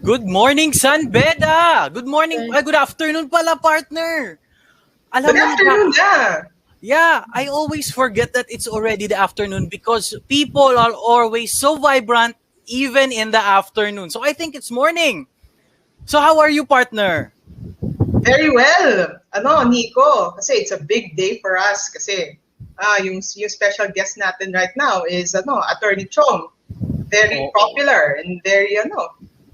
Good morning, San Beda! Good morning, good afternoon pala, partner! Alam Good mo afternoon ba? na. Yeah, I always forget that it's already the afternoon because people are always so vibrant even in the afternoon. So I think it's morning. So how are you, partner? Very well. Nico, kasi it's a big day for us kasi yung special guest natin right now is Attorney Chong. Very popular and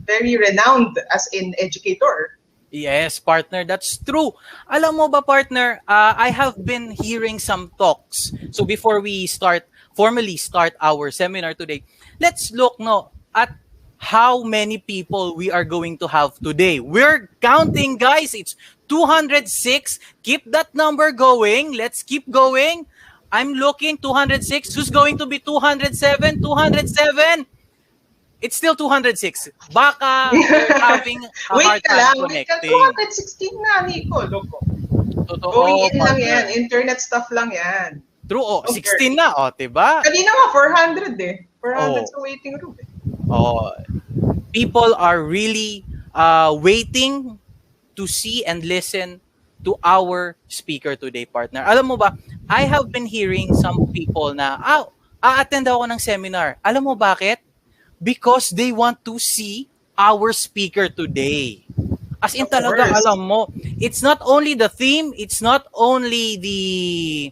very renowned as an educator. Yes, partner, that's true. Alam mo ba, partner, I have been hearing some talks. So before we formally start our seminar today, let's look at how many people we are going to have today. We're counting, guys. It's 206. Keep that number going. Let's keep going. I'm looking 206. Who's going to be 207? 207. It's still 206. Baka they're having a Wait hard ka time lang. connecting. 216 na, Nico. Loko. Totoo, Going in lang partner. yan. Internet stuff lang yan. True, 16 na, diba? Kanina nga, 400 eh. 400 Oh. sa waiting room eh. People are really waiting to see and listen to our speaker today, partner. Alam mo ba, I have been hearing some people na, a-attend ako ng seminar. Alam mo bakit? Because they want to see our speaker today. As in talaga, alam mo, it's not only the theme, it's not only the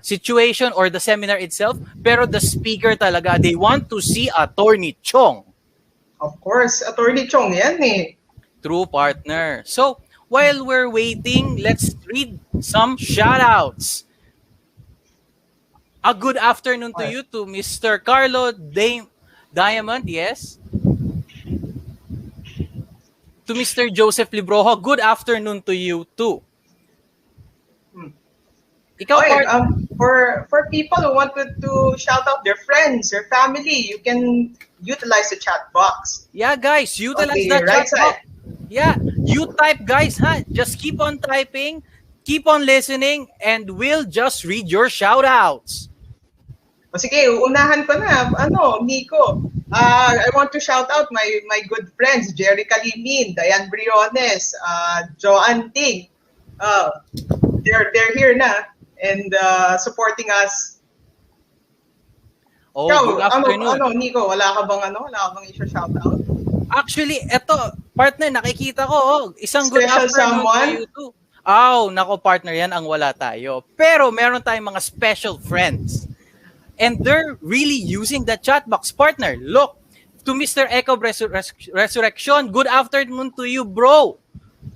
situation or the seminar itself, pero the speaker talaga, they want to see Attorney Chong. Of course, Attorney Chong yan eh. True, partner. So, while we're waiting, let's read some shoutouts. A good afternoon to you, to Mr. Carlo Diamond, yes. To Mr. Joseph Librojo, good afternoon to you too. Ikaw, for people who wanted to shout out their friends, their family, you can utilize the chat box. Yeah, guys, utilize the chat box. Yeah, you type, guys, just keep on typing, keep on listening, and we'll just read your shoutouts. O sige, uunahan ko na. Nico, I want to shout out my good friends, Jerry Calimin, Diane Briones, Joanne Ting. They're here na and supporting us. Good afternoon. Nico, wala ka bang i-shout out? Actually, eto, partner, nakikita ko, isang Special good afternoon someone? to you too. Nako, partner, yan ang wala tayo. Pero meron tayong mga special friends. And they're really using the chat box. Partner, look, to Mr. Echo Resurrection, good afternoon to you, bro.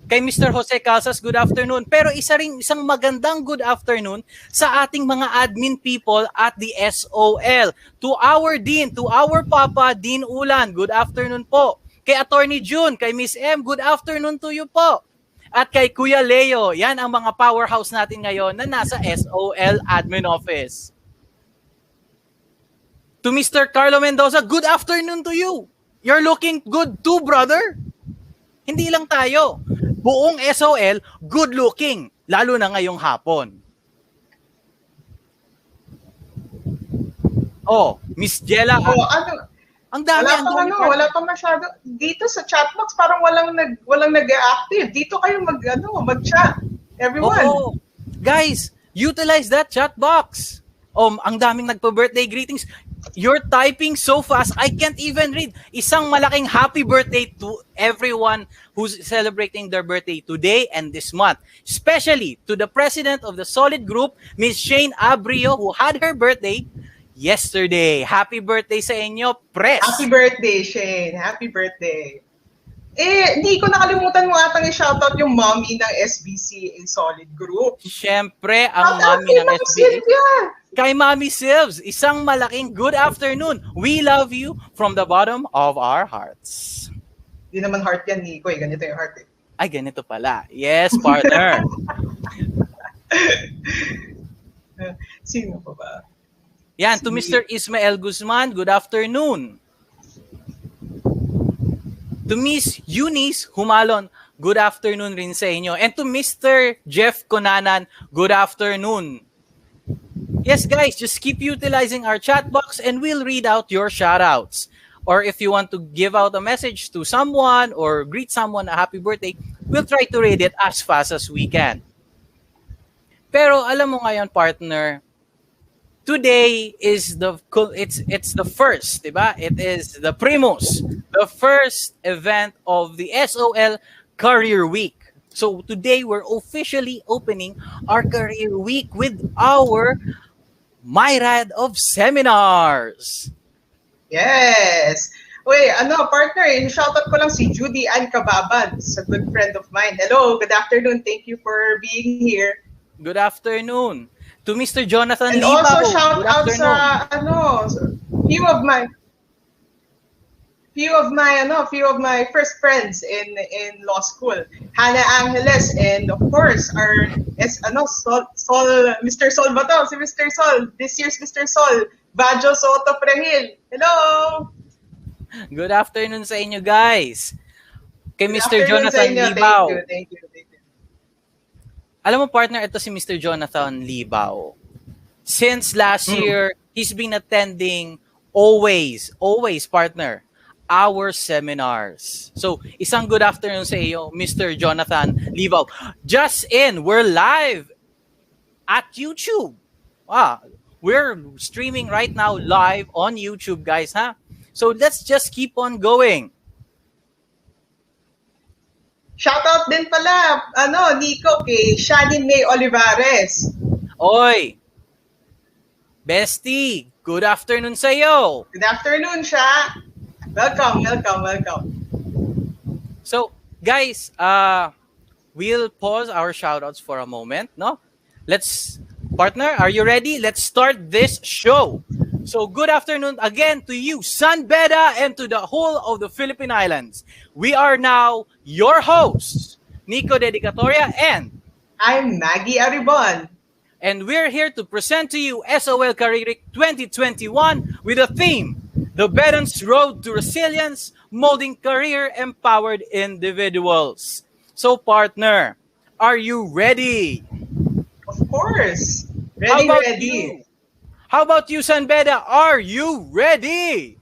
Kay Mr. Jose Casas, good afternoon. Pero isang magandang good afternoon sa ating mga admin people at the SOL. To our Dean, to our Papa, Dean Ulan, good afternoon po. Kay Attorney June, kay Miss M, good afternoon to you po. At kay Kuya Leo, yan ang mga powerhouse natin ngayon na nasa SOL admin office. To Mr. Carlo Mendoza, good afternoon to you. You're looking good too, brother. Hindi lang tayo. Buong SOL, good looking. Lalo na ngayong hapon. Miss Jella. Ang dami. Wala pa masyado. Dito sa chat box, parang walang nag-active. Dito kayo mag-chat. Everyone. Guys, utilize that chat box. Ang daming nagpa-birthday greetings. You're typing so fast, I can't even read. Isang malaking happy birthday to everyone who's celebrating their birthday today and this month. Especially to the president of the Solid Group, Ms. Shane Abrio, who had her birthday yesterday. Happy birthday sa inyo, press! Happy birthday, Shane. Happy birthday. Hindi ko nakalimutan mo atang i-shoutout yung mommy ng SBC in Solid Group. Siyempre, ang mommy ng SBC. Kay Mami Silves, isang malaking good afternoon. We love you from the bottom of our hearts. Di naman heart yan, Nico. Ganito yung heart eh. Ay, ganito pala. Yes, partner. Sino pa ba? Yan, to Mr. Ismael Guzman, good afternoon. To Miss Eunice Humalon, good afternoon rin sa inyo. And to Mr. Jeff Conanan, good afternoon. Yes, guys, just keep utilizing our chat box and we'll read out your shoutouts. or if you want to give out a message to someone or greet someone a happy birthday, we'll try to read it as fast as we can. Pero alam mo ngayon, partner, today is it's the first, diba? It is the primus, the first event of the SOL Career Week. So today we're officially opening our Career Week with our Myrad of seminars. Yes. Wait, partner, shoutout ko lang si Judy Ann Cababan, a good friend of mine. Hello, good afternoon. Thank you for being here. Good afternoon. To Mr. Jonathan And Libaw. also shout Good out afternoon. sa few of my first friends in law school, Hannah Angeles, and of course our Mr. Sol ba to? Si Mr. Sol, this year's Mr. Sol, Bajo Soto Prehil. Hello. Good afternoon sa inyo, guys. Kay Good Mr. afternoon sa Jonathan inyo. Libaw. Thank you. Alam mo, partner, ito si Mr. Jonathan Libaw. Since last year, he's been attending always, partner, our seminars. So, isang good afternoon sa iyo, Mr. Jonathan Libaw. Just in, we're live at YouTube. We're streaming right now live on YouTube, guys, ha? So, let's just keep on going. Shoutout din pala, Nico, kay Shannon May Olivares. Oy! Bestie, good afternoon sa iyo. Good afternoon, Sha. Welcome. So, guys, we'll pause our shoutouts for a moment, no? Partner, are you ready? Let's start this show. So, good afternoon again to you, San Beda, and to the whole of the Philippine Islands. We are now your hosts, Nico Dedicatoria, and I'm Maggie Aribon. And we're here to present to you SOL Career 2021 with a theme, The Bedon's Road to Resilience, Molding Career-Empowered Individuals. So, partner, are you ready? Of course. Ready. How about you, San Beda? Are you ready?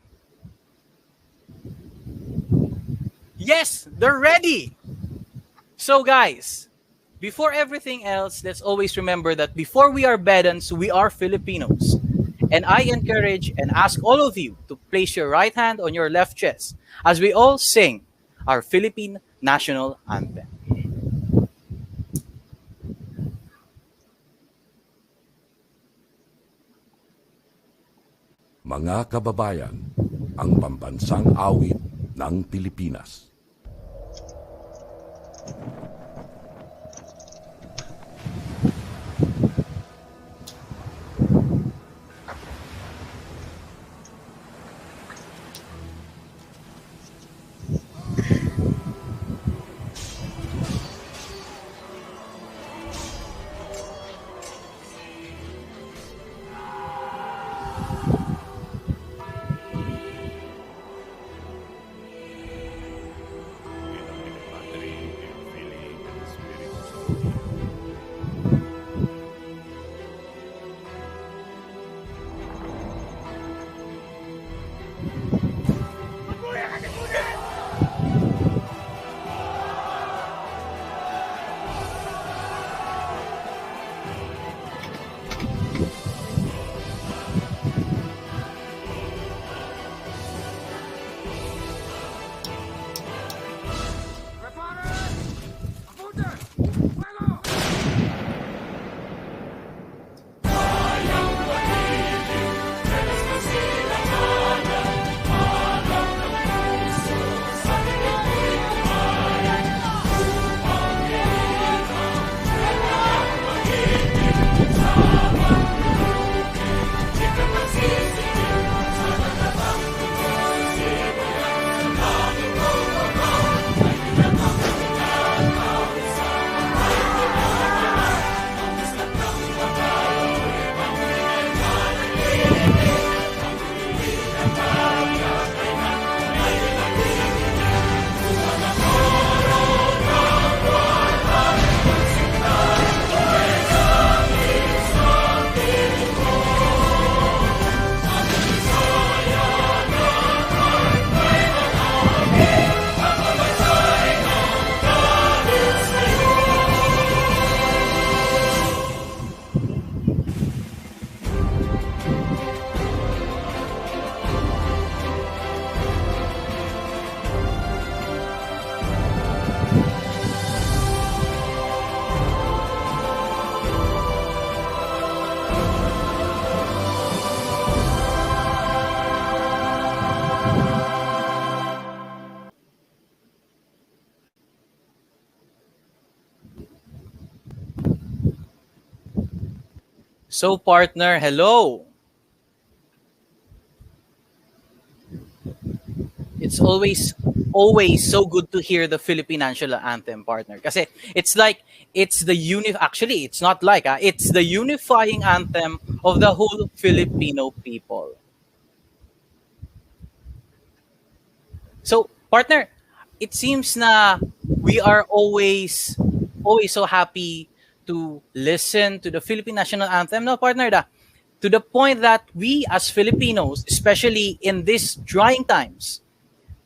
Yes, they're ready. So, guys, before everything else, let's always remember that before we are Bedans, we are Filipinos. And I encourage and ask all of you to place your right hand on your left chest as we all sing our Philippine National Anthem. Mga kababayan, ang pambansang awit ng Pilipinas. So partner, hello. It's always so good to hear the Philippine national anthem, partner. Kasi it's like actually it's not like it's the unifying anthem of the whole Filipino people. So, partner, it seems na we are always so happy to listen to the Philippine national anthem, no, partner, da? To the point that we as Filipinos, especially in these trying times,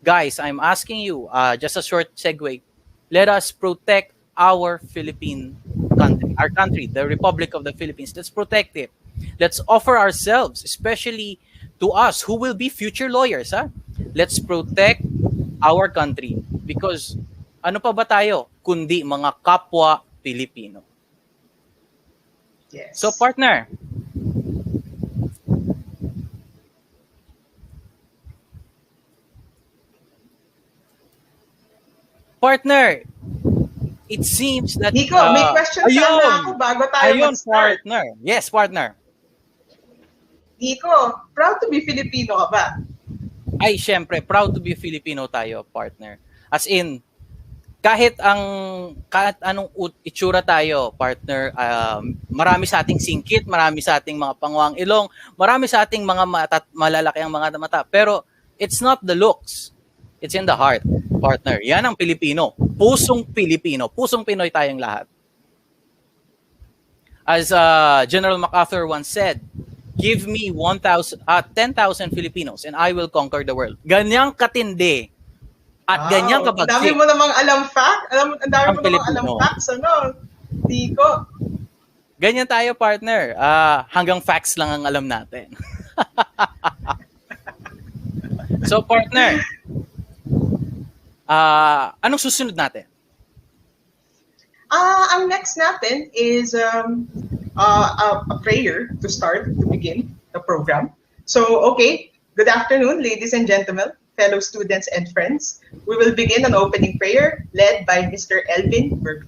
guys, I'm asking you, just a short segue, let us protect our Philippine country, our country, the Republic of the Philippines. Let's protect it. Let's offer ourselves, especially to us who will be future lawyers. Let's protect our country because ano pa ba tayo kundi mga kapwa Pilipino. Yes. So partner, it seems that Nico, may question sana ako bago tayo mag-start. Partner. Yes, partner. Nico, proud to be Filipino ka ba? Ay, syempre, proud to be Filipino tayo, partner. As in, kahit anong itsura tayo, partner, marami sa ating singkit, marami sa ating mga panguang ilong, marami sa ating mga malalaki ang mga mata. Pero, it's not the looks. It's in the heart, partner. Yan ang Pilipino. Pusong Pilipino. Pusong Pinoy tayong lahat. As General MacArthur once said, give me 10,000 Filipinos and I will conquer the world. Ganyang katindi at ganyang kabagsik. Ang dami mo namang alam facts, ano? Nico. Ganyan tayo, partner. Hanggang facts lang ang alam natin. So, partner, anong susunod natin? Ang next natin is a prayer to begin the program. So, okay, good afternoon, ladies and gentlemen, fellow students and friends. We will begin an opening prayer led by Mr. Elvin Burby.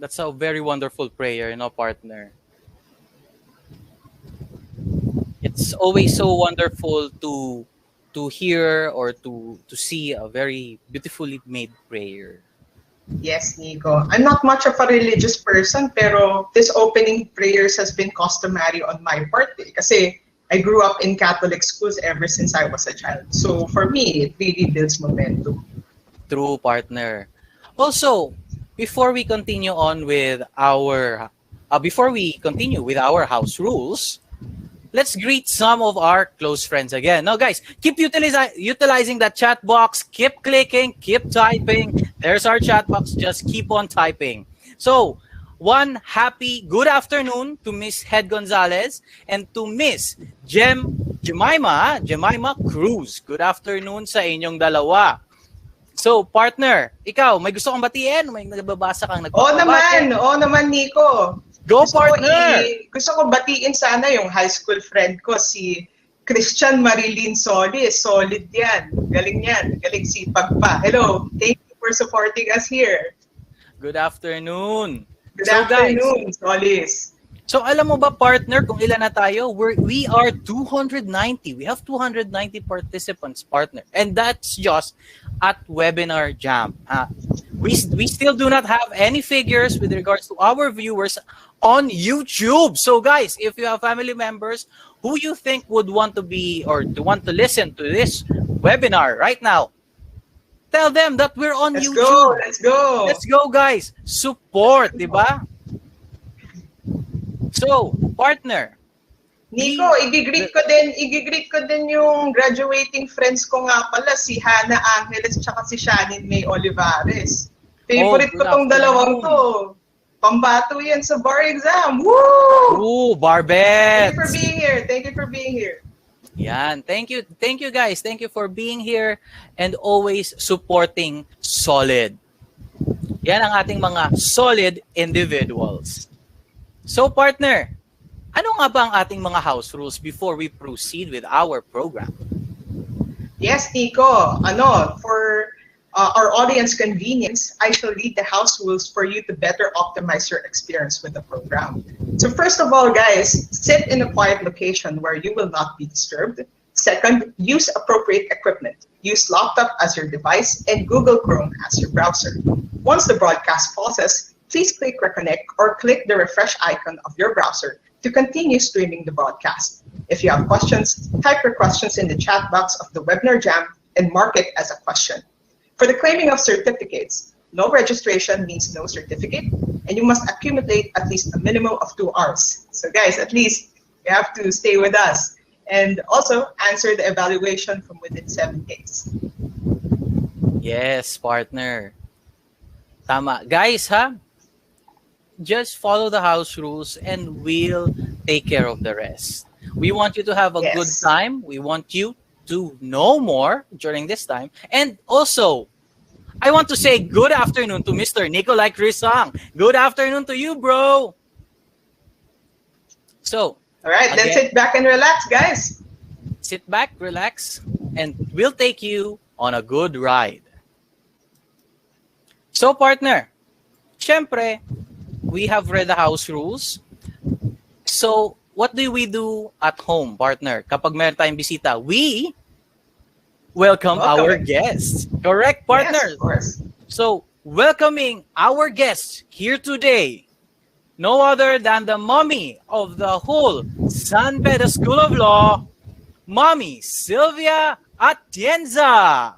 That's a very wonderful prayer, partner. It's always so wonderful to hear or to see a very beautifully made prayer. Yes, Nico. I'm not much of a religious person, pero this opening prayers has been customary on my part. Kasi I grew up in Catholic schools ever since I was a child. So for me, it really builds momentum. True, partner. Also, before we continue on with our house rules, let's greet some of our close friends again. Now, guys, keep utilizing that chat box. Keep clicking, keep typing. There's our chat box. Just keep on typing. So, one happy good afternoon to Miss Head Gonzalez and to Miss Jemima Cruz. Good afternoon sa inyong dalawa. So, partner, ikaw, may gusto kang batiin? May nagbabasa kang nagpapabati? Oo naman, Nico. Go, partner! Gusto ko batiin sana yung high school friend ko, si Christian Marilyn Solis. Solid yan. Galing yan. Galing sipag pa. Hello. Thank you for supporting us here. Good afternoon. Good afternoon, guys, Solis. So, alam mo ba, partner, kung ilan na tayo? We are 290. We have 290 participants, partner. And that's just at WebinarJam. We still do not have any figures with regards to our viewers on YouTube. So, guys, if you have family members who you think would want to be or to want to listen to this webinar right now, tell them that we're on YouTube. Let's go. Let's go, guys. Support, di ba? So, partner. Nico, igigreet ko din yung graduating friends ko nga pala, si Hannah Angeles tsaka si Shannon May Olivares. Favorite ko tong dalawang to. Pambato yan sa bar exam. Woo! Ooh, barbets! Thank you for being here. Yan. Thank you, guys. Thank you for being here and always supporting Solid. Yan ang ating mga solid individuals. So, partner, ano nga ba ang ating mga house rules before we proceed with our program? Yes, Nico. For our audience convenience, I shall read the house rules for you to better optimize your experience with the program. So first of all, guys, sit in a quiet location where you will not be disturbed. Second, use appropriate equipment. Use laptop as your device and Google Chrome as your browser. Once the broadcast pauses, please click reconnect or click the refresh icon of your browser to continue streaming the broadcast. If you have questions, type your questions in the chat box of the WebinarJam and mark it as a question. For the claiming of certificates, no registration means no certificate, and you must accumulate at least a minimum of 2 hours. So guys, at least you have to stay with us and also answer the evaluation from within 7 days. Yes, partner. Tama. Guys, just follow the house rules and we'll take care of the rest. We want you to have a good time. We want you to know more during this time. And also, I want to say good afternoon to Mr. Nikolai Crisang. Good afternoon to you, bro. So, all right, then sit back and relax, guys. Sit back, relax, and we'll take you on a good ride. So, partner, syempre, we have read the house rules. So, what do we do at home, partner? Kapag meron tayong bisita, we welcome our guests. Correct, partner? Yes, of course. So, welcoming our guests here today, no other than the mommy of the whole San Pedro School of Law, Mommy Sylvia Atienza.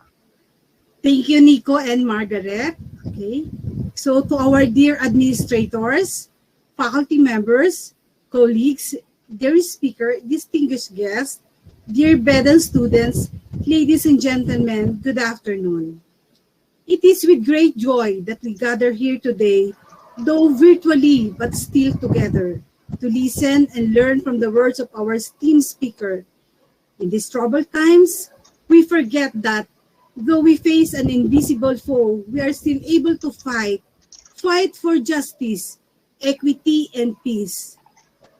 Thank you, Nico and Margaret. Okay. So to our dear administrators, faculty members, colleagues, dear speaker, distinguished guests, dear Bedan students, ladies and gentlemen, good afternoon. It is with great joy that we gather here today, though virtually but still together, to listen and learn from the words of our esteemed speaker. In these troubled times, we forget that though we face an invisible foe, we are still able to fight for justice, equity, and peace.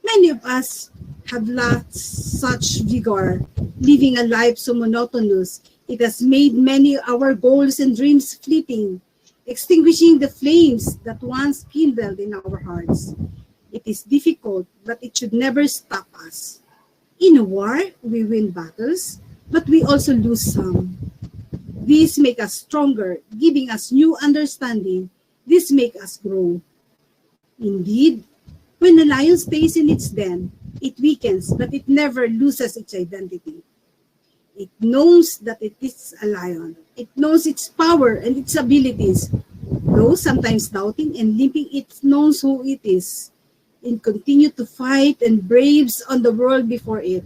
Many of us have lacked such vigor, living a life so monotonous. It has made many of our goals and dreams fleeting, extinguishing the flames that once kindled in our hearts. It is difficult, but it should never stop us. In a war, we win battles, but we also lose some. These make us stronger, giving us new understanding. This make us grow. Indeed, when a lion stays in its den, it weakens, but it never loses its identity. It knows that it is a lion. It knows its power and its abilities. Though sometimes doubting and limping, it knows who it is and continue to fight and braves on the world before it.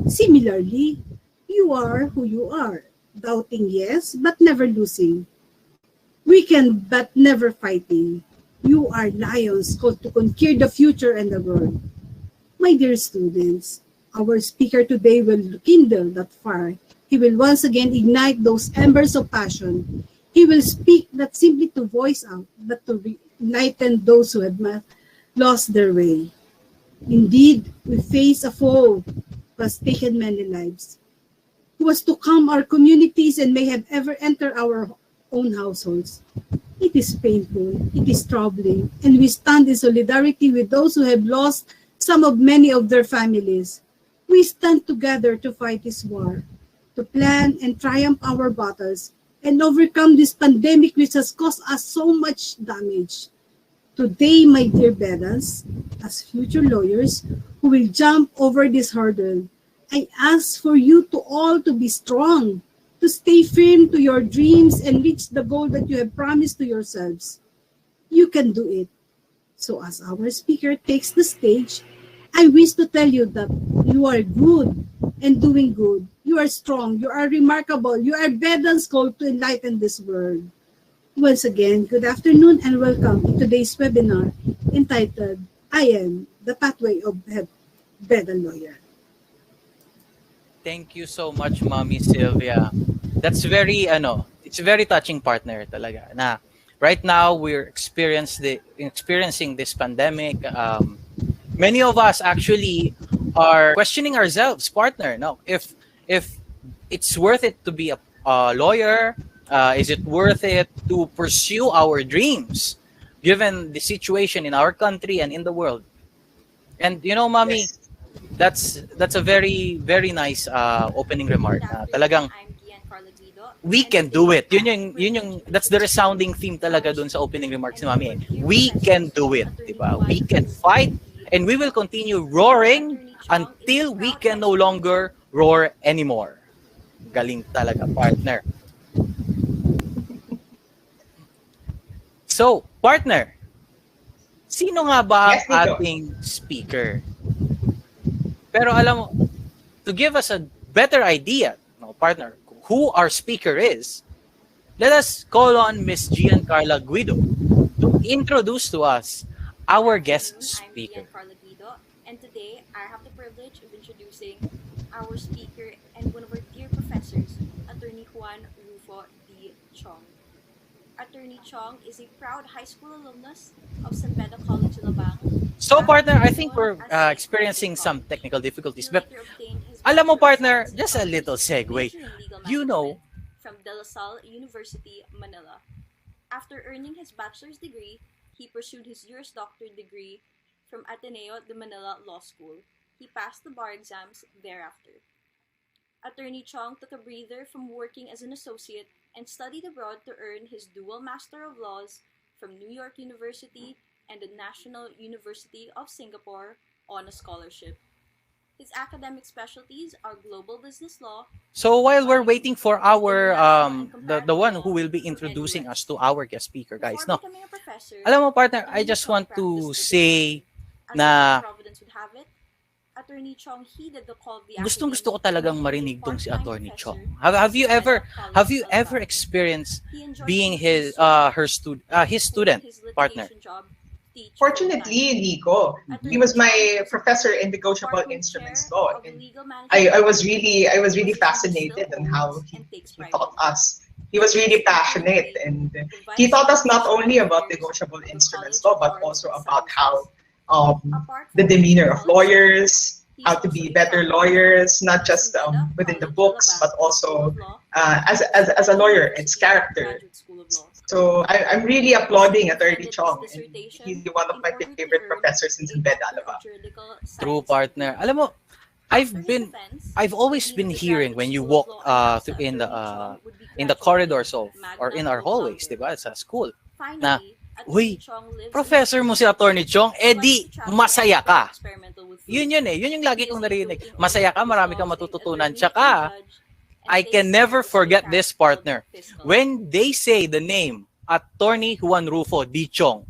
Similarly, you are who you are. Doubting, yes, but never losing. Weakened, but never fighting. You are lions called to conquer the future and the world. My dear students, our speaker today will kindle that fire. He will once again ignite those embers of passion. He will speak not simply to voice out, but to enlighten those who have lost their way. Indeed, we face a foe who has taken many lives, who was to come our communities and may have ever entered our own households. It is painful, it is troubling, and we stand in solidarity with those who have lost some of many of their families. We stand together to fight this war, to plan and triumph our battles, and overcome this pandemic which has caused us so much damage. Today, my dear Bedans, as future lawyers who will jump over this hurdle, I ask for you to all to be strong, to stay firm to your dreams and reach the goal that you have promised to yourselves. You can do it. So as our speaker takes the stage, I wish to tell you that you are good and doing good. You are strong. You are remarkable. You are Bedans called to enlighten this world. Once again, good afternoon and welcome to today's webinar entitled, I Am the Pathway of Bedan Lawyer. Thank you so much, Mommy Sylvia. That's very, it's very touching, partner, talaga. Na right now we're experiencing this pandemic. Many of us actually are questioning ourselves, partner. No, if it's worth it to be a lawyer, is it worth it to pursue our dreams, given the situation in our country and in the world? And Mommy. Yes. That's a very very nice opening remark. Talagang we can do it. Yun yung that's the resounding theme talaga dun sa opening remarks ni Mami. We can do it, diba? We can fight and we will continue roaring until we can no longer roar anymore. Galing talaga, partner. So, partner, sino nga ba ang Yes, Nico. ating speaker? Pero alam mo, to give us a better idea, partner, who our speaker is, let us call on Miss Giancarla Guido to introduce to us our guest speaker. I'm Giancarla Guido, and today I have the privilege of introducing our speaker and one of our dear professors, Attorney Juan Rufo D. Chong. Attorney Chong is a proud high school alumnus of San Beda College, Alabang. So, partner, I think we're experiencing some technical difficulties. But alam mo, partner, just a little segue. You know, from De La Salle University, Manila. After earning his bachelor's degree, he pursued his Juris Doctor degree from Ateneo de Manila Law School. He passed the bar exams thereafter. Attorney Chong took a breather from working as an associate and studied abroad to earn his dual Master of Laws from New York University and the National University of Singapore on a scholarship. His academic specialties are global business law. So while we're waiting for our the one who will be introducing us to our guest speaker, guys, no. Alam mo, partner, I just want to say na Attorney Chong heeded the call of the gustong-gusto ko talagang marinig tong si Attorney Chong. Have you ever experienced being his student, partner? Fortunately, Nico, he was my professor in negotiable instruments law. And I was really fascinated on how he taught us. He was really passionate, and he taught us not only about negotiable instruments law, but also about how the demeanor of lawyers, how to be better lawyers, not just within the books, but also as a lawyer, its character, So I'm really applauding Attorney Defended his Chong. And dissertation he's one of in my order to favorite earn professors in a Bed Doctor of Alaba. Juridical True, Science partner. degree. Alam mo, After his defense, I've the always dean of been the hearing Graduate when you School of walk Law announced that in Attorney Chong would be the graduating corridors of or magna in our cum hallways, laude. 'di ba, sa school. Na, Finally, Attorney uy, Chong lives in the professor mo Spina si City, Attorney Chong, but likes edi to travel and masaya is very ka. experimental with food. Yun eh. Yun yung lagi He is kong a narinig. doting Masaya owner ka, of his marami kang dogs named matututunan. Attorney and Tsaka, Judge, and I takes can care never of a stray forget cat this, called partner. Fiscal. When they say the name Attorney Juan Rufo D. Chong,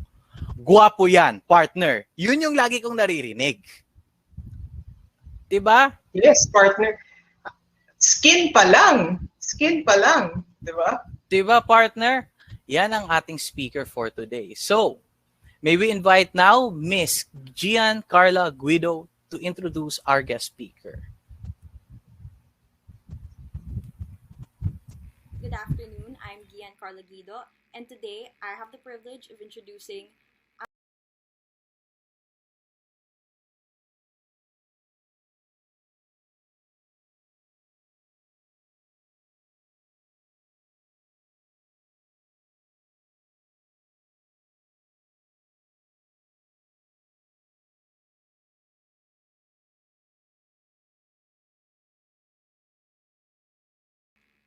guwapo yan, partner. Yun yung lagi kong naririnig. Diba? Yes, partner. Skin pa lang. Skin pa lang. Di ba? Diba, partner? Yan ang ating speaker for today. So, may we invite now Miss Gian Carla Guido to introduce our guest speaker. Good afternoon, I'm Gian Carla Guido, and today I have the privilege of introducing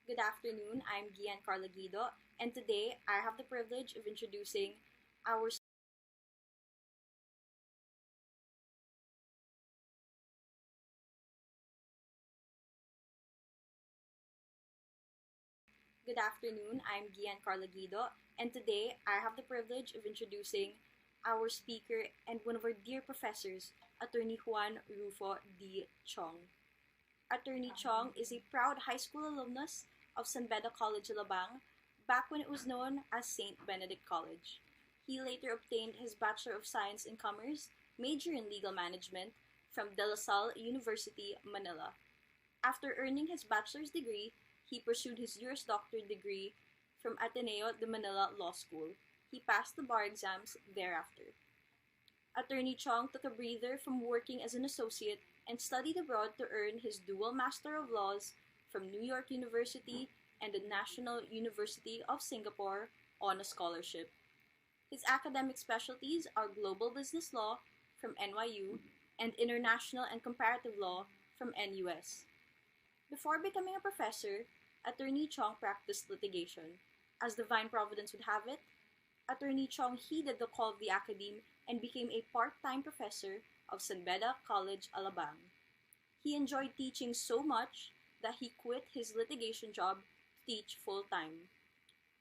Good afternoon, I'm Gian Carla Guido, and today I have the privilege of introducing our Good afternoon, I'm Gian Carla Guido, and today I have the privilege of introducing our speaker and one of our dear professors, Attorney Juan Rufo D. Chong. Attorney Chong is a proud high school alumnus of San Beda College, Alabang, back when it was known as St. Benedict College. He later obtained his Bachelor of Science in Commerce, major in Legal Management, from De La Salle University, Manila. After earning his bachelor's degree, he pursued his Juris Doctor degree from Ateneo de Manila Law School. He passed the bar exams thereafter. Attorney Chong took a breather from working as an associate and studied abroad to earn his dual Master of Laws from New York University and the National University of Singapore on a scholarship. His academic specialties are Global Business Law from NYU and International and Comparative Law from NUS. Before becoming a professor, Attorney Chong practiced litigation. As divine providence would have it, Attorney Chong heeded the call of the academe and became a part-time professor of San Beda College, Alabang. He enjoyed teaching so much that he quit his litigation job to teach full-time.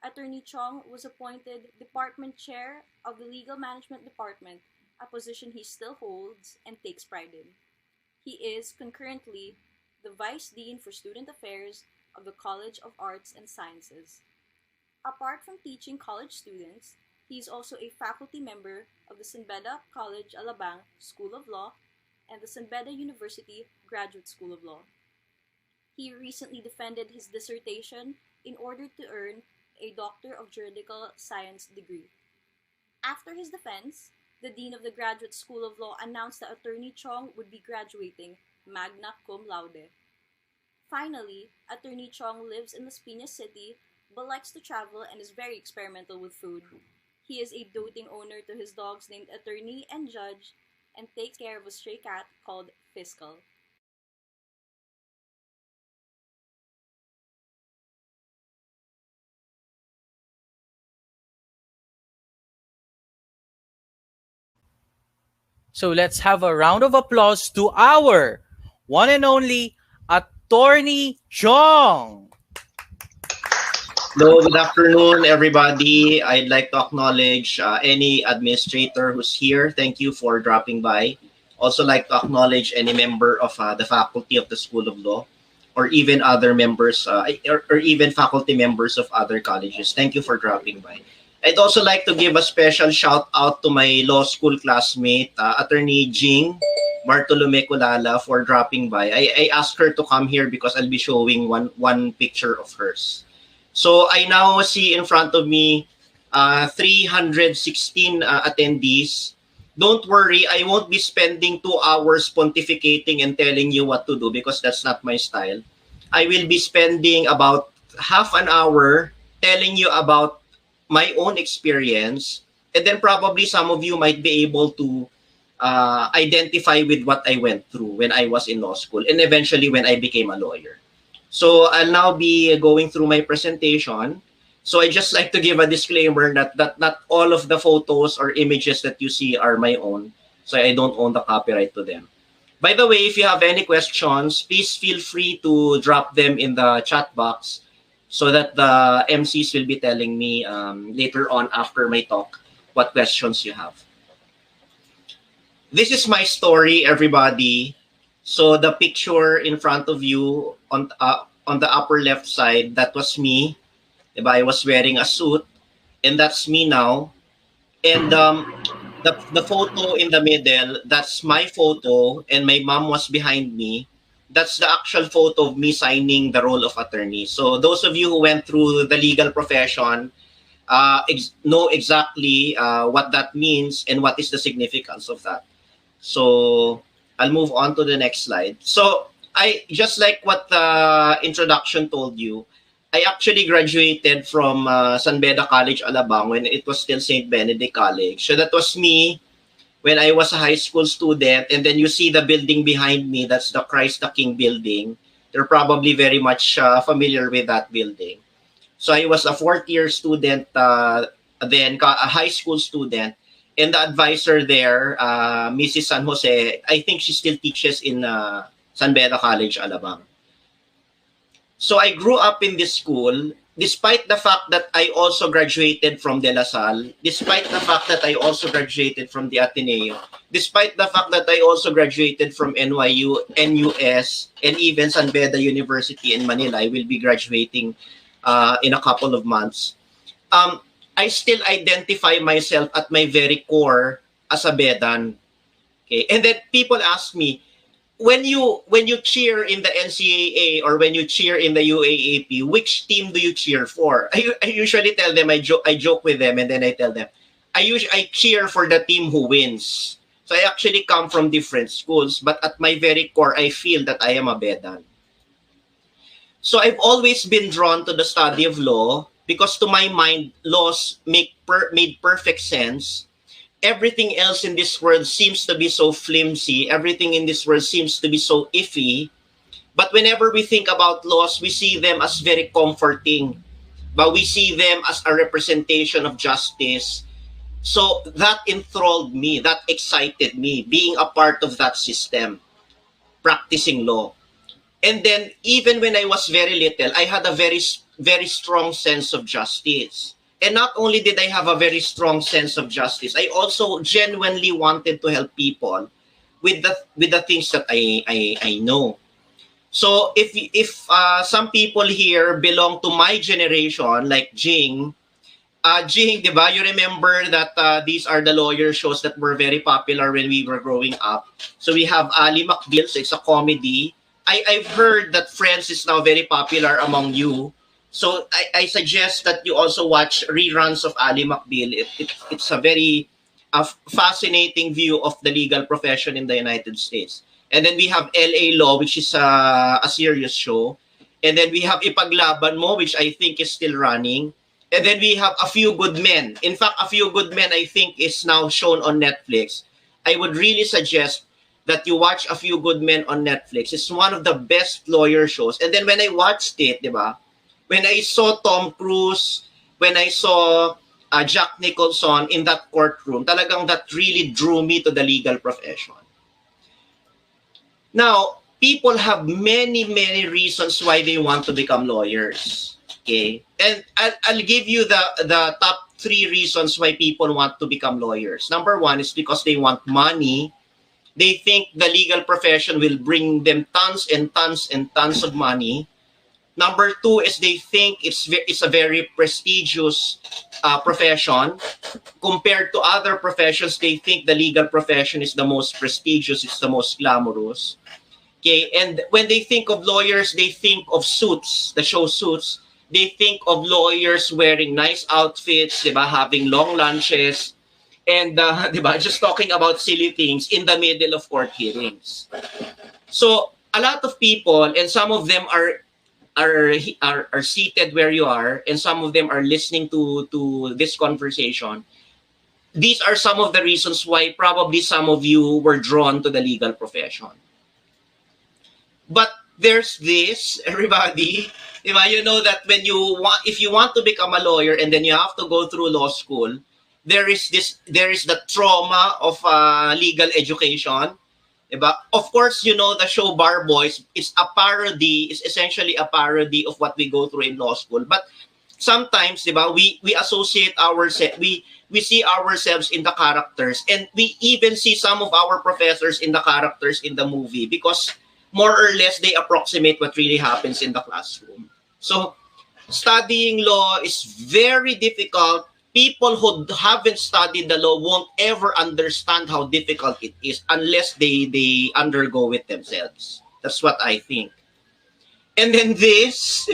Attorney Chong was appointed Department Chair of the Legal Management Department, a position he still holds and takes pride in. He is concurrently the Vice Dean for Student Affairs of the College of Arts and Sciences. Apart from teaching college students, he is also a faculty member of the San Beda College Alabang School of Law and the San Beda University Graduate School of Law. He recently defended his dissertation in order to earn a Doctor of Juridical Science degree. After his defense, the Dean of the Graduate School of Law announced that Attorney Chong would be graduating magna cum laude. Finally, Attorney Chong lives in Las Piñas City but likes to travel and is very experimental with food. He is a doting owner to his dogs named Attorney and Judge and takes care of a stray cat called Fiscal. So let's have a round of applause to our one and only Attorney Chong. Hello, good afternoon, everybody. I'd like to acknowledge any administrator who's here. Thank you for dropping by. Also like to acknowledge any member of the faculty of the School of Law or even other members or even faculty members of other colleges. Thank you for dropping by. I'd also like to give a special shout out to my law school classmate, Attorney Jing Bartolome Kulala, for dropping by. I asked her to come here because I'll be showing one picture of hers. So I now see in front of me 316 attendees. Don't worry, I won't be spending 2 hours pontificating and telling you what to do because that's not my style. I will be spending about half an hour telling you about my own experience, and then probably some of you might be able to identify with what I went through when I was in law school and eventually when I became a lawyer. So I'll now be going through my presentation. So I just like to give a disclaimer that not all of the photos or images that you see are my own. So I don't own the copyright to them. By the way, if you have any questions, please feel free to drop them in the chat box so that the MCs will be telling me later on after my talk what questions you have. This is my story, everybody. So the picture in front of you on the upper left side, that was me. I was wearing a suit, and that's me now. And the photo in the middle, that's my photo, and my mom was behind me. That's the actual photo of me signing the role of attorney. So those of you who went through the legal profession know exactly what that means and what is the significance of that. So I'll move on to the next slide. So I just like what the introduction told you, I actually graduated from San Beda College, Alabang, when it was still St. Benedict College. So that was me when I was a high school student. And then you see the building behind me, that's the Christ the King building. You're probably very much familiar with that building. So I was a fourth-year student, then a high school student. And the advisor there, Mrs. San Jose, I think she still teaches in San Beda College, Alabang. So I grew up in this school, despite the fact that I also graduated from De La Salle, despite the fact that I also graduated from the Ateneo, despite the fact that I also graduated from NYU, NUS, and even San Beda University in Manila. I will be graduating in a couple of months. I still identify myself at my very core as a Bedan. Okay, and then people ask me, when you cheer in the NCAA or when you cheer in the UAAP, which team do you cheer for? I usually tell them, I joke with them, and then I tell them, I cheer for the team who wins. So I actually come from different schools, but at my very core, I feel that I am a Bedan. So I've always been drawn to the study of law because to my mind, laws made perfect sense. Everything else in this world seems to be so flimsy. Everything in this world seems to be so iffy. But whenever we think about laws, we see them as very comforting. But we see them as a representation of justice. So that enthralled me, that excited me, being a part of that system, practicing law. And then even when I was very little, I had a very, very strong sense of justice. And not only did I have a very strong sense of justice, I also genuinely wanted to help people with the things that I know. So if some people here belong to my generation, like Jing, Jing, di ba? You remember that these are the lawyer shows that were very popular when we were growing up. So we have Ali McBeal, so it's a comedy. I've heard that Friends is now very popular among you. So I suggest that you also watch reruns of Ali McBeal. It's a very fascinating view of the legal profession in the United States. And then we have LA Law, which is a serious show. And then we have Ipaglaban Mo, which I think is still running. And then we have A Few Good Men. In fact, A Few Good Men, I think, is now shown on Netflix. I would really suggest that you watch A Few Good Men on Netflix. It's one of the best lawyer shows. And then when I watched it, diba, when I saw Tom Cruise, when I saw Jack Nicholson in that courtroom, talagang that really drew me to the legal profession. Now, people have many, many reasons why they want to become lawyers. Okay, and I'll give you the top 3 reasons why people want to become lawyers. Number 1 is because they want money. They think the legal profession will bring them tons and tons and tons of money. Number 2 is they think it's a very prestigious profession. Compared to other professions, they think the legal profession is the most prestigious, it's the most glamorous. Okay, and when they think of lawyers, they think of suits, the show Suits. They think of lawyers wearing nice outfits, diba, having long lunches, and diba, just talking about silly things in the middle of court hearings. So a lot of people, and some of them are are seated where you are, and some of them are listening to this conversation, these are some of the reasons why probably some of you were drawn to the legal profession. But there's this, everybody, you know that when if you want to become a lawyer and then you have to go through law school, there is the trauma of legal education. Of course, you know the show Bar Boys. It's essentially a parody of what we go through in law school. But sometimes, we associate ourselves, we see ourselves in the characters, and we even see some of our professors in the characters in the movie, because more or less they approximate what really happens in the classroom. So studying law is very difficult. People who haven't studied the law won't ever understand how difficult it is unless they undergo it themselves. That's what I think. And then this,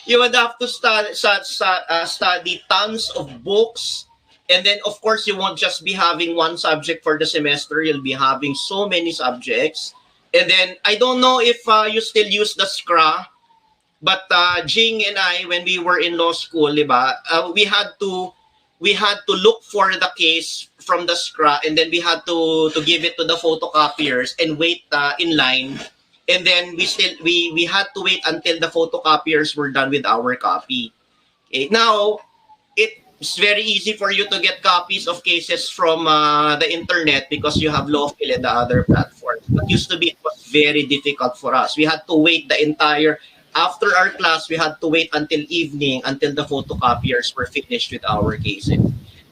you would have to study tons of books. And then, of course, you won't just be having one subject for the semester. You'll be having so many subjects. And then, I don't know if you still use the SCRA, but Jing and I, when we were in law school, we had to look for the case from the SCRA, and then we had to give it to the photocopiers and wait in line. And then we had to wait until the photocopiers were done with our copy. Okay. Now, it's very easy for you to get copies of cases from the internet because you have Lawfil and the other platforms. But used to be, it was very difficult for us. We had to wait after our class, we had to wait until evening until the photocopiers were finished with our cases.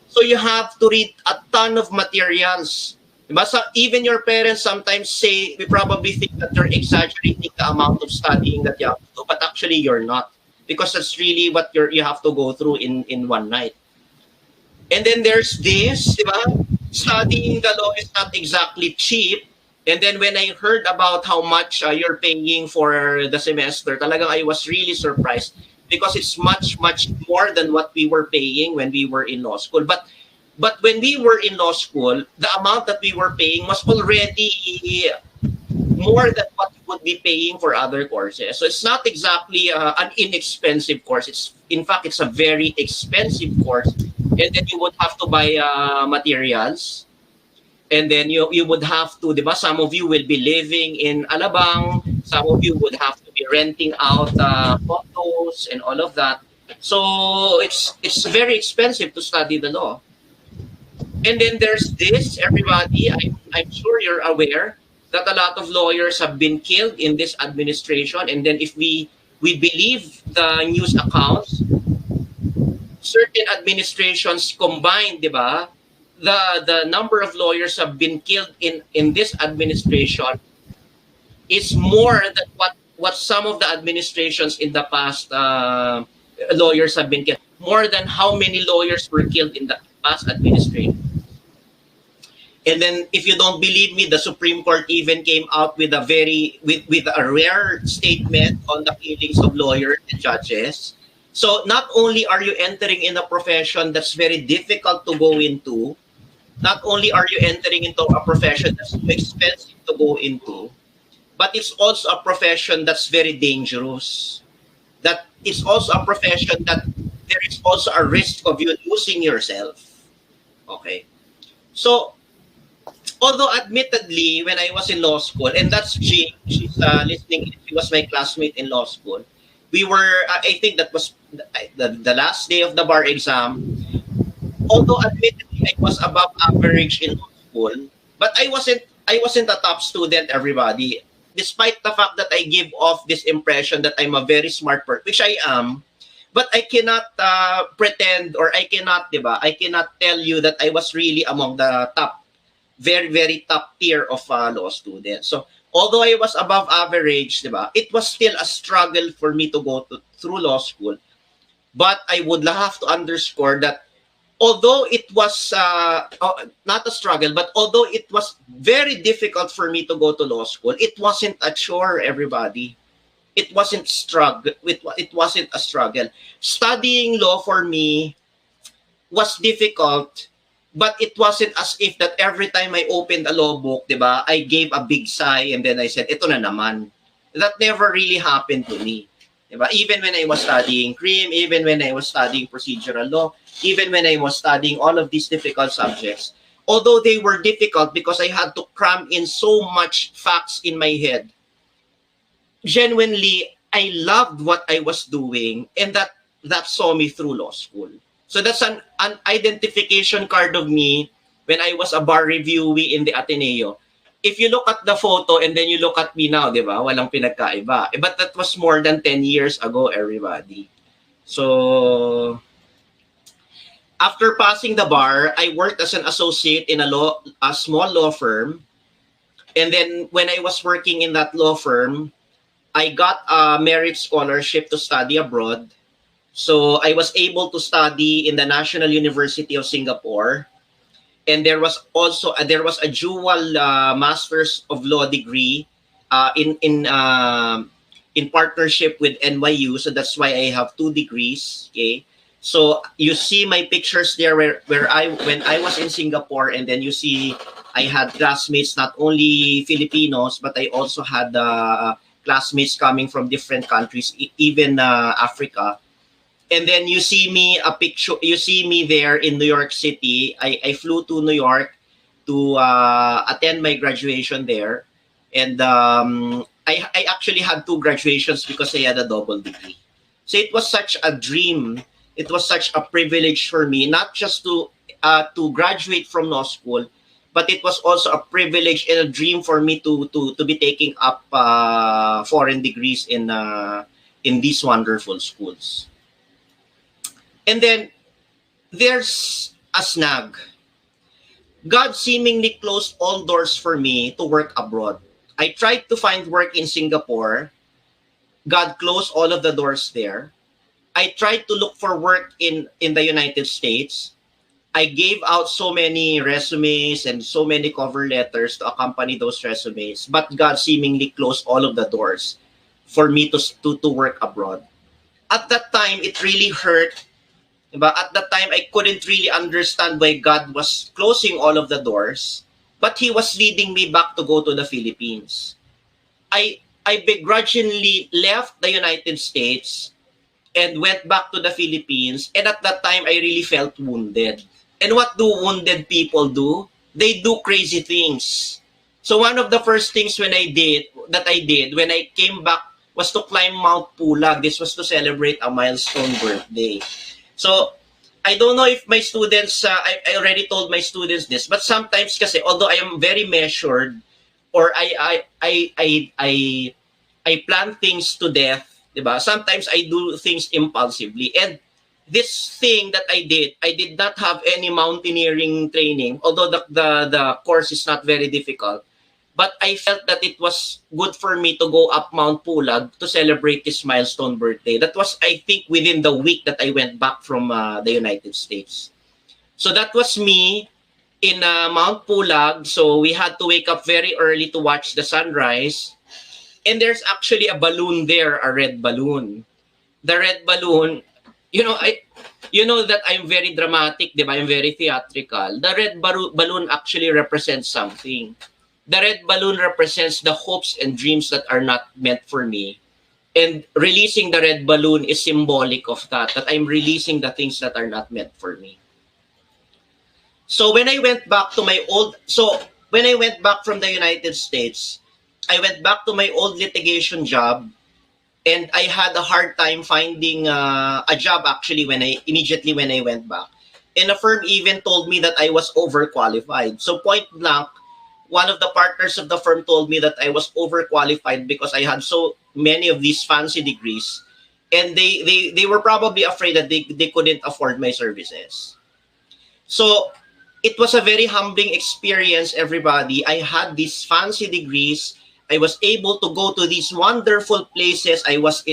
So you have to read a ton of materials. So even your parents sometimes say, we probably think that you're exaggerating the amount of studying that you have to do, but actually you're not, because that's really what you have to go through in one night. And then there's this, studying the law is not exactly cheap. And then when I heard about how much you're paying for the semester, talagang I was really surprised, because it's much, much more than what we were paying when we were in law school. But when we were in law school, the amount that we were paying was already more than what we would be paying for other courses. So it's not exactly an inexpensive course. In fact, it's a very expensive course. And then you would have to buy materials. And then you would have to, some of you will be living in Alabang. Some of you would have to be renting out photos and all of that. So it's very expensive to study the law. And then there's this, everybody, I'm sure you're aware that a lot of lawyers have been killed in this administration. And then if we believe the news accounts, certain administrations combined, the number of lawyers have been killed in this administration is more than what some of the administrations in the past lawyers have been killed. More than how many lawyers were killed in the past administration. And then, if you don't believe me, the Supreme Court even came out with with a rare statement on the killings of lawyers and judges. So not only are you entering in a profession that's very difficult to go into, not only are you entering into a profession that's too expensive to go into, but it's also a profession that's very dangerous. That it's also a profession that there is also a risk of you losing yourself. Okay. So, although admittedly, when I was in law school, and that's she's listening, she was my classmate in law school. We were, I think that was the last day of the bar exam. Although admittedly, I was above average in law school, but I wasn't a top student, everybody. Despite the fact that I give off this impression that I'm a very smart person, which I am, but I cannot pretend, or I cannot tell you that I was really among the top, very, very top tier of law students. So although I was above average, it was still a struggle for me to go through law school. But I would have to underscore that although it was not a struggle, but although it was very difficult for me to go to law school, it wasn't a chore, everybody. It wasn't struggle. It wasn't a struggle. Studying law for me was difficult, but it wasn't as if that every time I opened a law book, I gave a big sigh and then I said, ito na naman. That never really happened to me. Diba? Even when I was studying CRIM, even when I was studying procedural law, even when I was studying all of these difficult subjects, although they were difficult because I had to cram in so much facts in my head, genuinely, I loved what I was doing, and that saw me through law school. So that's an identification card of me when I was a bar reviewee in the Ateneo. If you look at the photo and then you look at me now, di ba? Walang pinagkaiba. But that was more than 10 years ago, everybody. So, after passing the bar, I worked as an associate in a small law firm. And then when I was working in that law firm, I got a merit scholarship to study abroad. So I was able to study in the National University of Singapore. And there was also a dual Masters of Law degree in partnership with NYU. So that's why I have 2 degrees. Okay. So you see my pictures there when I was in Singapore, and then you see I had classmates, not only Filipinos, but I also had classmates coming from different countries, even Africa. And then you see me there in New York City. I flew to New York to attend my graduation there. And I actually had 2 graduations because I had a double degree. So it was such a dream. It was such a privilege for me, not just to graduate from law school, but it was also a privilege and a dream for me to be taking up foreign degrees in these wonderful schools. And then there's a snag. God seemingly closed all doors for me to work abroad. I tried to find work in Singapore. God closed all of the doors there. I tried to look for work in the United States. I gave out so many resumes and so many cover letters to accompany those resumes, but God seemingly closed all of the doors for me to work abroad. At that time, it really hurt. But at that time, I couldn't really understand why God was closing all of the doors, but He was leading me back to go to the Philippines. I begrudgingly left the United States and went back to the Philippines, and at that time, I really felt wounded. And what do wounded people do? They do crazy things. So one of the first things I did when I came back was to climb Mount Pulag. This was to celebrate a milestone birthday. So, I don't know if my students, I already told my students this, but sometimes kasi, although I am very measured, or I plan things to death, diba? Sometimes I do things impulsively. And this thing that I did not have any mountaineering training, although the course is not very difficult. But I felt that it was good for me to go up Mount Pulag to celebrate this milestone birthday. That was, I think, within the week that I went back from the United States. So that was me in Mount Pulag. So we had to wake up very early to watch the sunrise. And there's actually a balloon there, a red balloon. The red balloon, you know that I'm very dramatic, diba? I'm very theatrical. The red balloon actually represents something. The red balloon represents the hopes and dreams that are not meant for me. And releasing the red balloon is symbolic of that I'm releasing the things that are not meant for me. So when I went back from the United States, I went back to my old litigation job, and I had a hard time finding a job actually immediately when I went back. And a firm even told me that I was overqualified. So point blank, one of the partners of the firm told me that I was overqualified because I had so many of these fancy degrees, and they were probably afraid that they couldn't afford my services. So it was a very humbling experience, everybody. I had these fancy degrees. I was able to go to these wonderful places. I was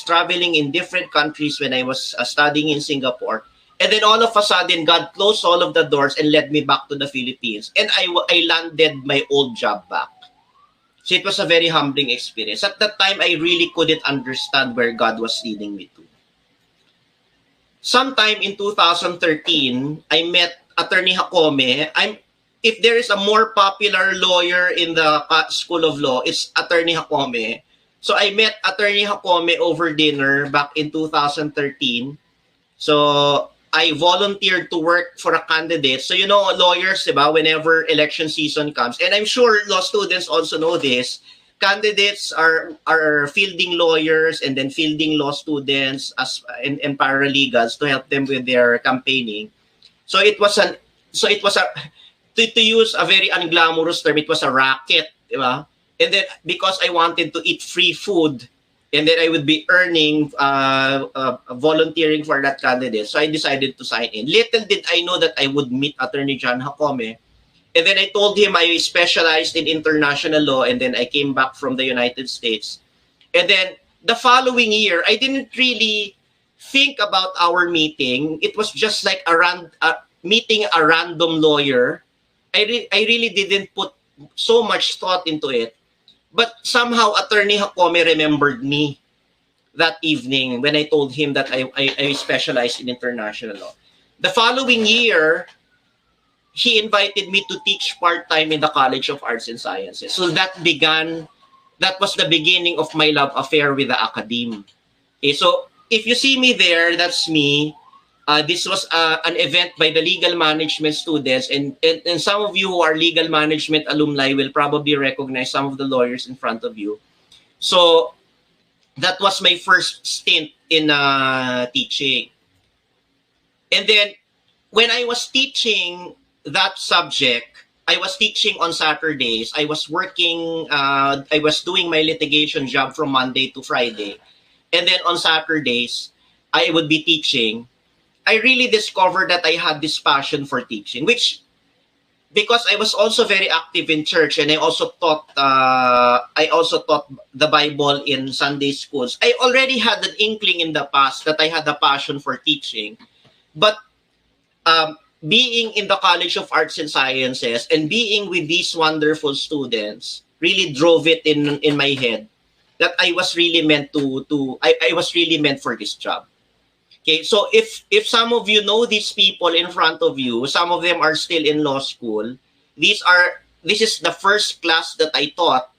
traveling in different countries when I was studying in Singapore. And then all of a sudden, God closed all of the doors and led me back to the Philippines. And I landed my old job back. So it was a very humbling experience. At that time, I really couldn't understand where God was leading me to. Sometime in 2013, I met Attorney Jacome. If there is a more popular lawyer in the School of Law, it's Attorney Jacome. So I met Attorney Jacome over dinner back in 2013. So I volunteered to work for a candidate. So, you know, lawyers, diba, whenever election season comes, and I'm sure law students also know this, candidates are fielding lawyers and then fielding law students and paralegals to help them with their campaigning. So it was a to use a very unglamorous term, it was a racket, diba? And then because I wanted to eat free food, and then I would be earning, volunteering for that candidate. So I decided to sign in. Little did I know that I would meet Attorney John Jacome. And then I told him I specialized in international law, and then I came back from the United States. And then the following year, I didn't really think about our meeting. It was just like meeting a random lawyer. I really didn't put so much thought into it. But somehow Attorney Jacome remembered me that evening when I told him that I specialize in international law. The following year, he invited me to teach part-time in the College of Arts and Sciences. So that was the beginning of my love affair with the academe. Okay, so if you see me there, that's me. This was an event by the legal management students, and some of you who are legal management alumni will probably recognize some of the lawyers in front of you. So that was my first stint in teaching. And then when I was teaching that subject, I was teaching on Saturdays. I was working, I was doing my litigation job from Monday to Friday. And then on Saturdays, I would be teaching. I really discovered that I had this passion for teaching, which, because I was also very active in church, and I also taught the Bible in Sunday schools. I already had an inkling in the past that I had a passion for teaching, but being in the College of Arts and Sciences and being with these wonderful students really drove it in my head that I was really meant I was really meant for this job. Okay, so if some of you know these people in front of you, some of them are still in law school. This is the first class that I taught.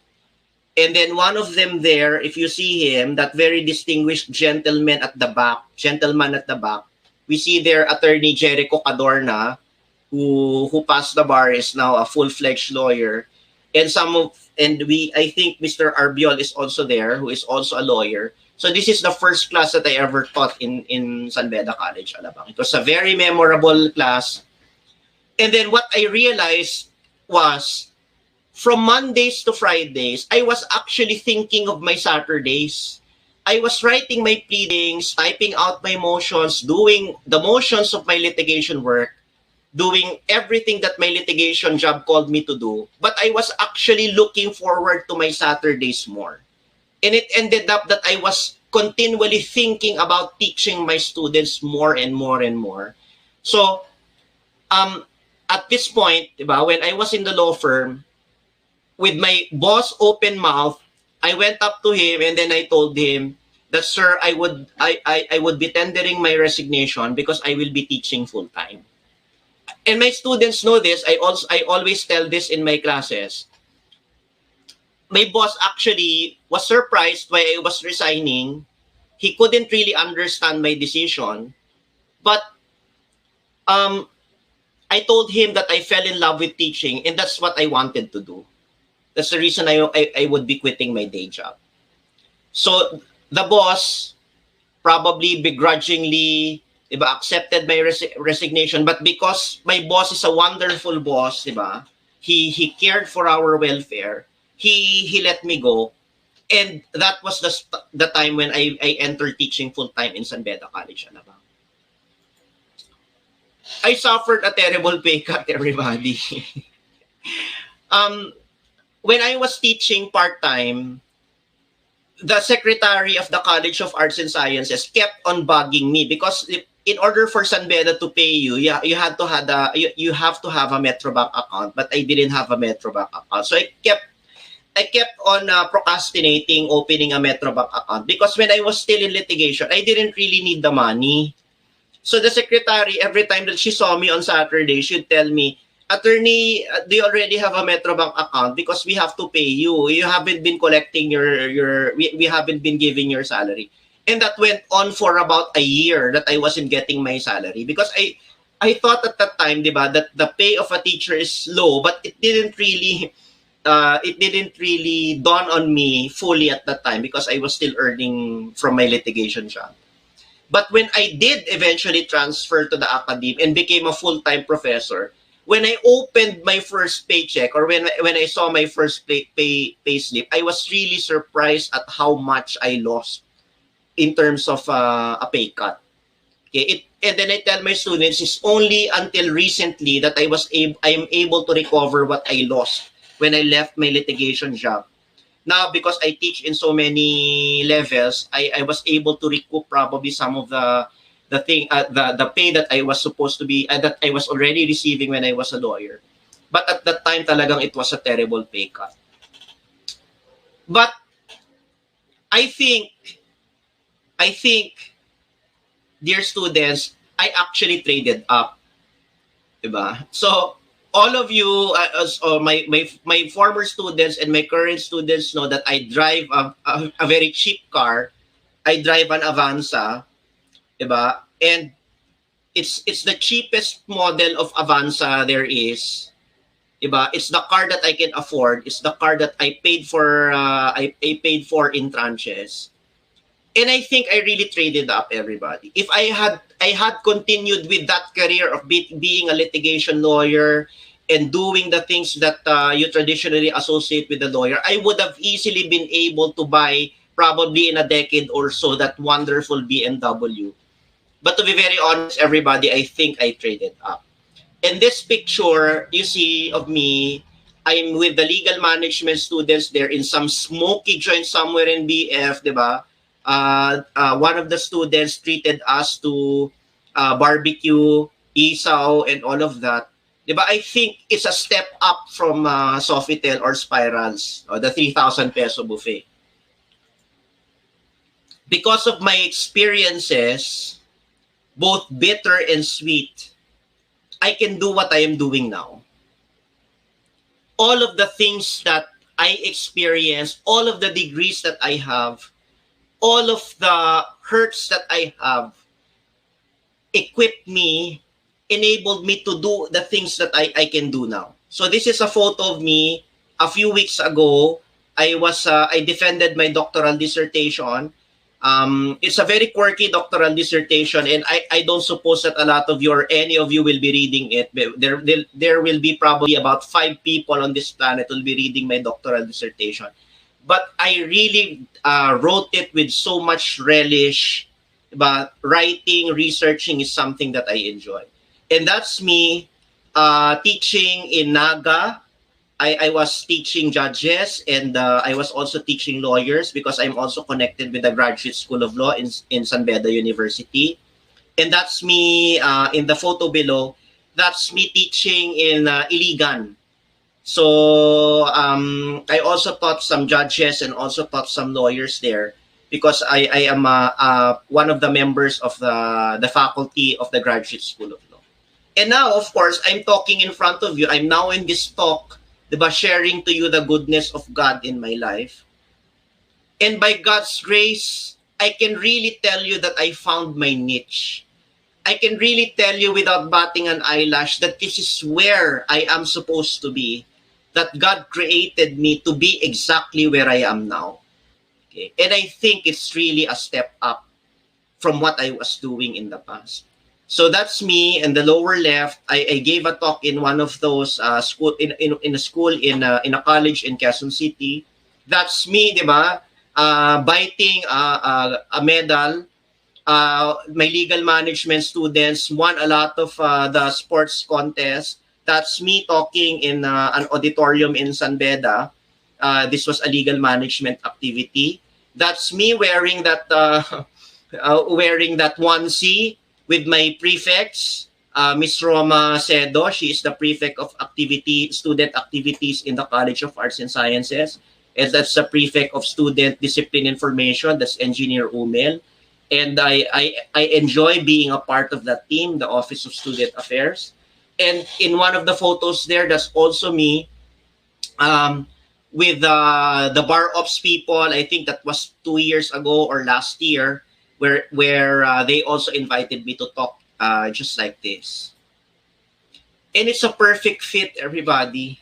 And then one of them there, if you see him, that very distinguished gentleman at the back, we see there Attorney Jericho Cadorna, who passed the bar, is now a full-fledged lawyer. And I think Mr. Arbiol is also there, who is also a lawyer. So this is the first class that I ever taught in San Beda College, Alabang. It was a very memorable class. And then what I realized was, from Mondays to Fridays, I was actually thinking of my Saturdays. I was writing my pleadings, typing out my motions, doing the motions of my litigation work, doing everything that my litigation job called me to do. But I was actually looking forward to my Saturdays more. And it ended up that I was continually thinking about teaching my students more and more and more. So at this point, when I was in the law firm, with my boss open mouth, I went up to him and then I told him that, sir, I would be tendering my resignation because I will be teaching full time. And my students know this. I always tell this in my classes. My boss actually was surprised why I was resigning. He couldn't really understand my decision. But I told him that I fell in love with teaching, and that's what I wanted to do. That's the reason I would be quitting my day job. So the boss probably begrudgingly accepted my resignation. But because my boss is a wonderful boss, he cared for our welfare. He let me go, and that was the time when I entered teaching full time in San Beda College, Alabang. I suffered a terrible pay cut, everybody. When I was teaching part time, the secretary of the College of Arts and Sciences kept on bugging me because in order for San Beda to pay you, you have to have a Metrobank account, but I didn't have a Metrobank account, so I kept on procrastinating opening a Metrobank account because when I was still in litigation, I didn't really need the money. So the secretary, every time that she saw me on Saturday, she'd tell me, attorney, do you already have a Metrobank account? Because we have to pay you. You haven't been collecting we haven't been giving your salary. And that went on for about a year that I wasn't getting my salary. Because I thought at that time, di ba, that the pay of a teacher is low, but it didn't really dawn on me fully at that time because I was still earning from my litigation job. But when I did eventually transfer to the academy and became a full-time professor, when I opened my first paycheck or when I saw my first pay slip, I was really surprised at how much I lost in terms of a pay cut. Okay, and then I tell my students it's only until recently that I am able to recover what I lost when I left my litigation job. Now, because I teach in so many levels, I was able to recoup probably some of the pay that I was supposed to be that I was already receiving when I was a lawyer. But at that time, talagang it was a terrible pay cut. But I think, dear students, I actually traded up, diba? So all of you, my former students and my current students know that I drive a very cheap car. I drive an Avanza, diba? And it's the cheapest model of Avanza there is, diba? It's the car that I can afford. It's the car that I paid for. I paid for in tranches. And I think I really traded up, everybody. If I had continued with that career of being a litigation lawyer and doing the things that you traditionally associate with a lawyer, I would have easily been able to buy probably in a decade or so that wonderful BMW. But to be very honest, everybody, I think I traded up. In this picture you see of me, I'm with the legal management students. They're in some smoky joint somewhere in BF, diba? One of the students treated us to barbecue, isaw, and all of that. Diba? I think it's a step up from Sofitel or Spirals, or the 3,000 peso buffet. Because of my experiences, both bitter and sweet, I can do what I am doing now. All of the things that I experienced, all of the degrees that I have, all of the hurts that I have equipped me, enabled me to do the things that I can do now. So this is a photo of me a few weeks ago. I defended my doctoral dissertation. It's a very quirky doctoral dissertation, and I don't suppose that a lot of you or any of you will be reading it. There will be probably about 5 people on this planet who will be reading my doctoral dissertation. But I really wrote it with so much relish. But writing, researching is something that I enjoy. And that's me teaching in Naga. I was teaching judges, and I was also teaching lawyers because I'm also connected with the Graduate School of Law in San Beda University. And that's me in the photo below. That's me teaching in Iligan. So I also taught some judges and also taught some lawyers there because I am one of the members of the faculty of the Graduate School of Law. And now, of course, I'm talking in front of you. I'm now in this talk, diba, sharing to you the goodness of God in my life. And by God's grace, I can really tell you that I found my niche. I can really tell you without batting an eyelash that this is where I am supposed to be, that God created me to be exactly where I am now. Okay? And I think it's really a step up from what I was doing in the past. So that's me. In the lower left, I gave a talk in one of those school in a school in a college in Quezon City. That's me, di ba? Biting a medal. My legal management students won a lot of the sports contests. That's me talking in an auditorium in San Beda. This was a legal management activity. That's me wearing that onesie with my prefects, Miss Roma Cedo. She is the prefect of student activities in the College of Arts and Sciences. And that's the prefect of student discipline information. That's Engineer Umel. And I enjoy being a part of that team, the Office of Student Affairs. and in one of the photos there, that's also me, with the bar ops people. I think that was 2 years ago or last year, where they also invited me to talk just like this. And it's a perfect fit, everybody.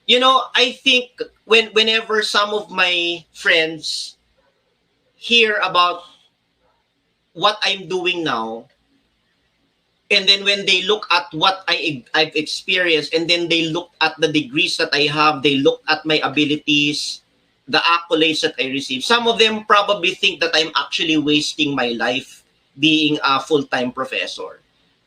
You know, I think whenever some of my friends hear about what I'm doing now, and then when they look at what I've experienced, and then they look at the degrees that I have, they look at my abilities, the accolades that I receive, some of them probably think that I'm actually wasting my life being a full-time professor.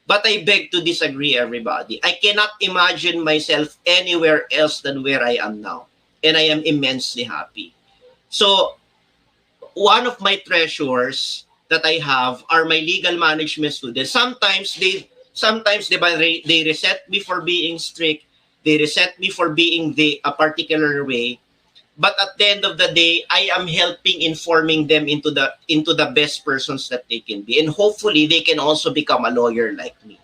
But I beg to disagree, everybody. I cannot imagine myself anywhere else than where I am now. And I am immensely happy. So one of my treasures that I have are my legal management students. Sometimes they reset me for being strict. They reset me for being a particular way. But at the end of the day, I am helping informing them into the best persons that they can be. And hopefully they can also become a lawyer like me.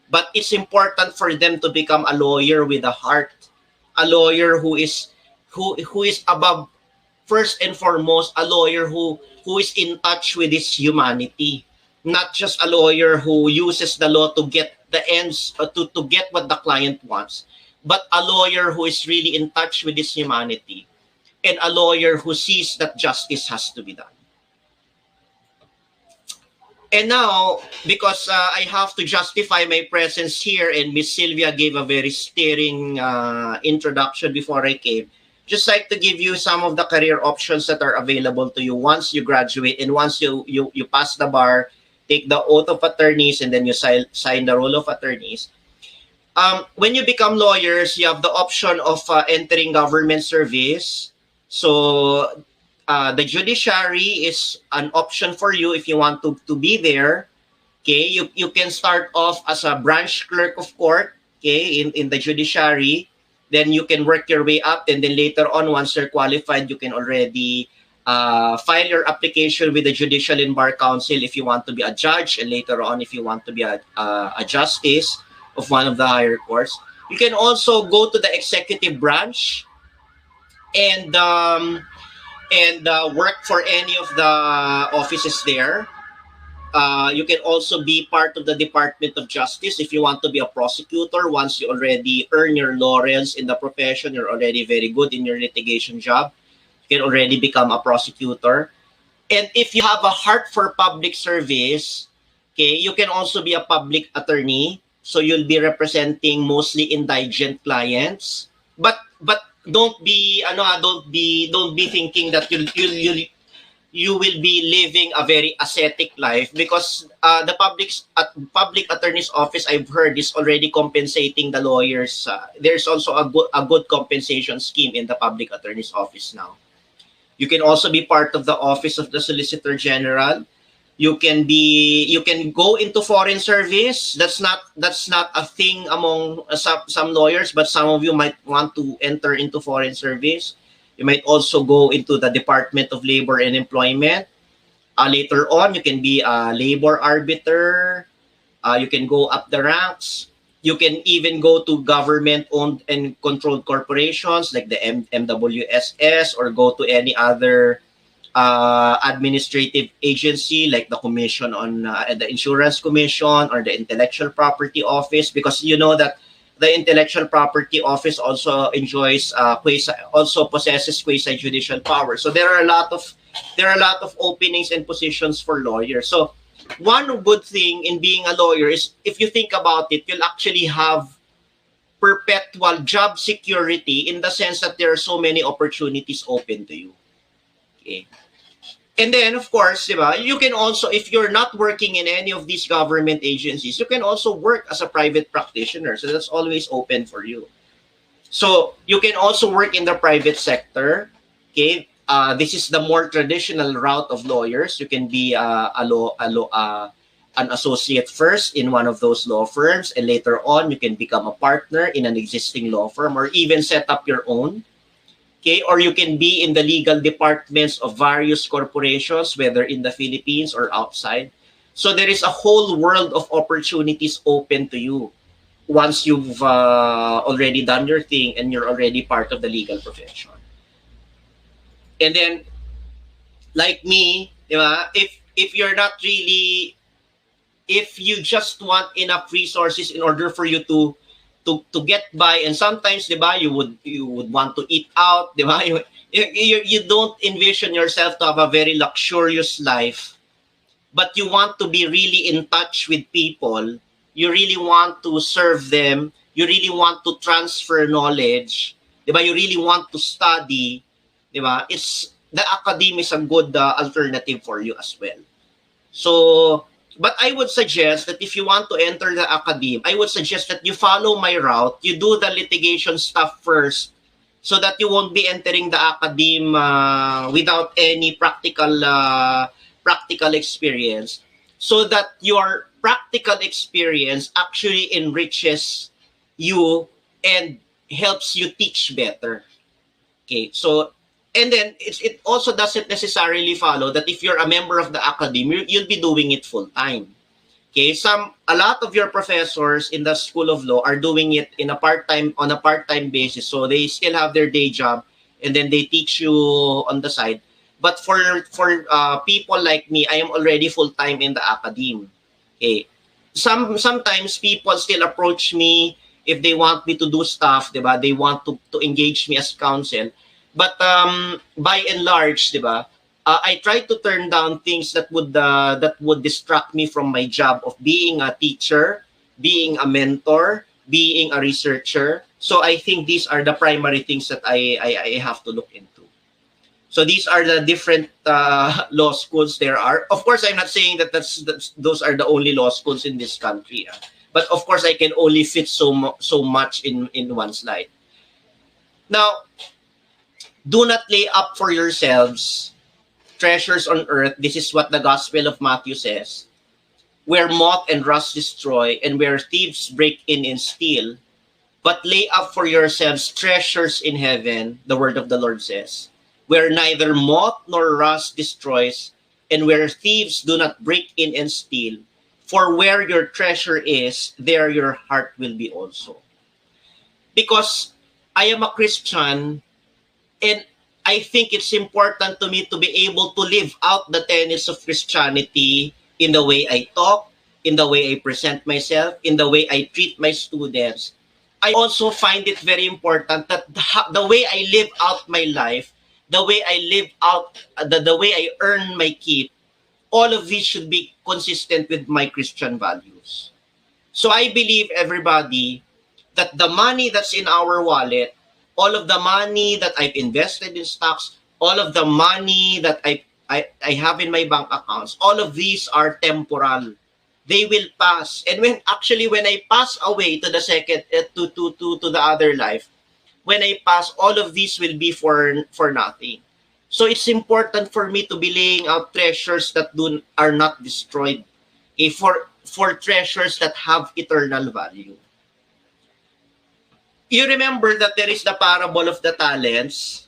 But it's important for them to become a lawyer with a heart, a lawyer who is above, first and foremost, a lawyer who is in touch with his humanity, not just a lawyer who uses the law to get the ends, to get what the client wants, but a lawyer who is really in touch with his humanity, and a lawyer who sees that justice has to be done. And now, because I have to justify my presence here, and Miss Sylvia gave a very stirring introduction before I came, just like to give you some of the career options that are available to you once you graduate, and once you pass the bar, take the oath of attorneys, and then you sign the roll of attorneys. When you become lawyers, you have the option of entering government service. So the judiciary is an option for you if you want to be there. Okay, you can start off as a branch clerk of court, okay, in the judiciary. Then you can work your way up, and then later on, once you're qualified, you can already file your application with the Judicial and Bar Council if you want to be a judge, and later on, if you want to be a justice of one of the higher courts. You can also go to the executive branch and work for any of the offices there. You can also be part of the Department of Justice if you want to be a prosecutor. Once you already earn your laurels in the profession, you're already very good in your litigation job, you can already become a prosecutor. And if you have a heart for public service, okay, you can also be a public attorney. So you'll be representing mostly indigent clients. But don't be thinking that you will be living a very ascetic life, because the public attorney's office, I've heard, is already compensating the lawyers. There's also a good compensation scheme in the public attorney's office now. You can also be part of the office of the Solicitor General. You can go into foreign service. That's not a thing among some lawyers, but some of you might want to enter into foreign service. You might also go into the Department of Labor and Employment. Later on, you can be a labor arbiter. You can go up the ranks. You can even go to government-owned and controlled corporations like the MWSS, or go to any other administrative agency like the Commission on the Insurance Commission or the Intellectual Property Office, because you know that the Intellectual Property Office also enjoys also possesses quasi-judicial power. So there are a lot of openings and positions for lawyers. So one good thing in being a lawyer is, if you think about it, you'll actually have perpetual job security, in the sense that there are so many opportunities open to you. Okay. And then, of course, you can also, if you're not working in any of these government agencies, you can also work as a private practitioner. So that's always open for you. So you can also work in the private sector. Okay, this is the more traditional route of lawyers. You can be an associate first in one of those law firms, and later on you can become a partner in an existing law firm, or even set up your own. Okay, or you can be in the legal departments of various corporations, whether in the Philippines or outside. So there is a whole world of opportunities open to you. once you've already done your thing and you're already part of the legal profession. And then, like me, di ba, if you're not really, if you just want enough resources in order for you to get by, and sometimes, di ba, you would want to eat out, di ba? You don't envision yourself to have a very luxurious life, but you want to be really in touch with people. You really want to serve them. You really want to transfer knowledge. Di ba? You really want to study. Di ba? The academy is a good alternative for you as well. So, but I would suggest that if you want to enter the academe, I would suggest that you follow my route. You do the litigation stuff first, so that you won't be entering the academe without any practical experience, so that your practical experience actually enriches you and helps you teach better. Okay, so, and then it also doesn't necessarily follow that if you're a member of the academy, you'll be doing it full time. Okay, a lot of your professors in the School of Law are doing it on a part-time basis. So they still have their day job, and then they teach you on the side. But for people like me, I am already full-time in the academe. Okay, sometimes people still approach me if they want me to do stuff, diba? They want to engage me as counsel. But by and large, diba, I try to turn down things that would distract me from my job of being a teacher, being a mentor, being a researcher. So I think these are the primary things that I have to look into. So these are the different law schools there are. Of course, I'm not saying that those are the only law schools in this country. But of course, I can only fit so much in one slide. Now, do not lay up for yourselves treasures on earth. This is what the Gospel of Matthew says. Where moth and rust destroy, and where thieves break in and steal. But lay up for yourselves treasures in heaven, the word of the Lord says, where neither moth nor rust destroys, and where thieves do not break in and steal. For where your treasure is, there your heart will be also. Because I am a Christian, and I think it's important to me to be able to live out the tenets of Christianity in the way I talk, in the way I present myself, in the way I treat my students. I also find it very important that the way I live out my life, the way I live out, the way I earn my keep, all of these should be consistent with my Christian values. So I believe, everybody, that the money that's in our wallet, all of the money that I've invested in stocks, all of the money that I have in my bank accounts, all of these are temporal. They will pass. And when I pass away to the second to the other life, when I pass, all of these will be for nothing. So it's important for me to be laying out treasures that are not destroyed, for treasures that have eternal value. You remember that there is the parable of the talents,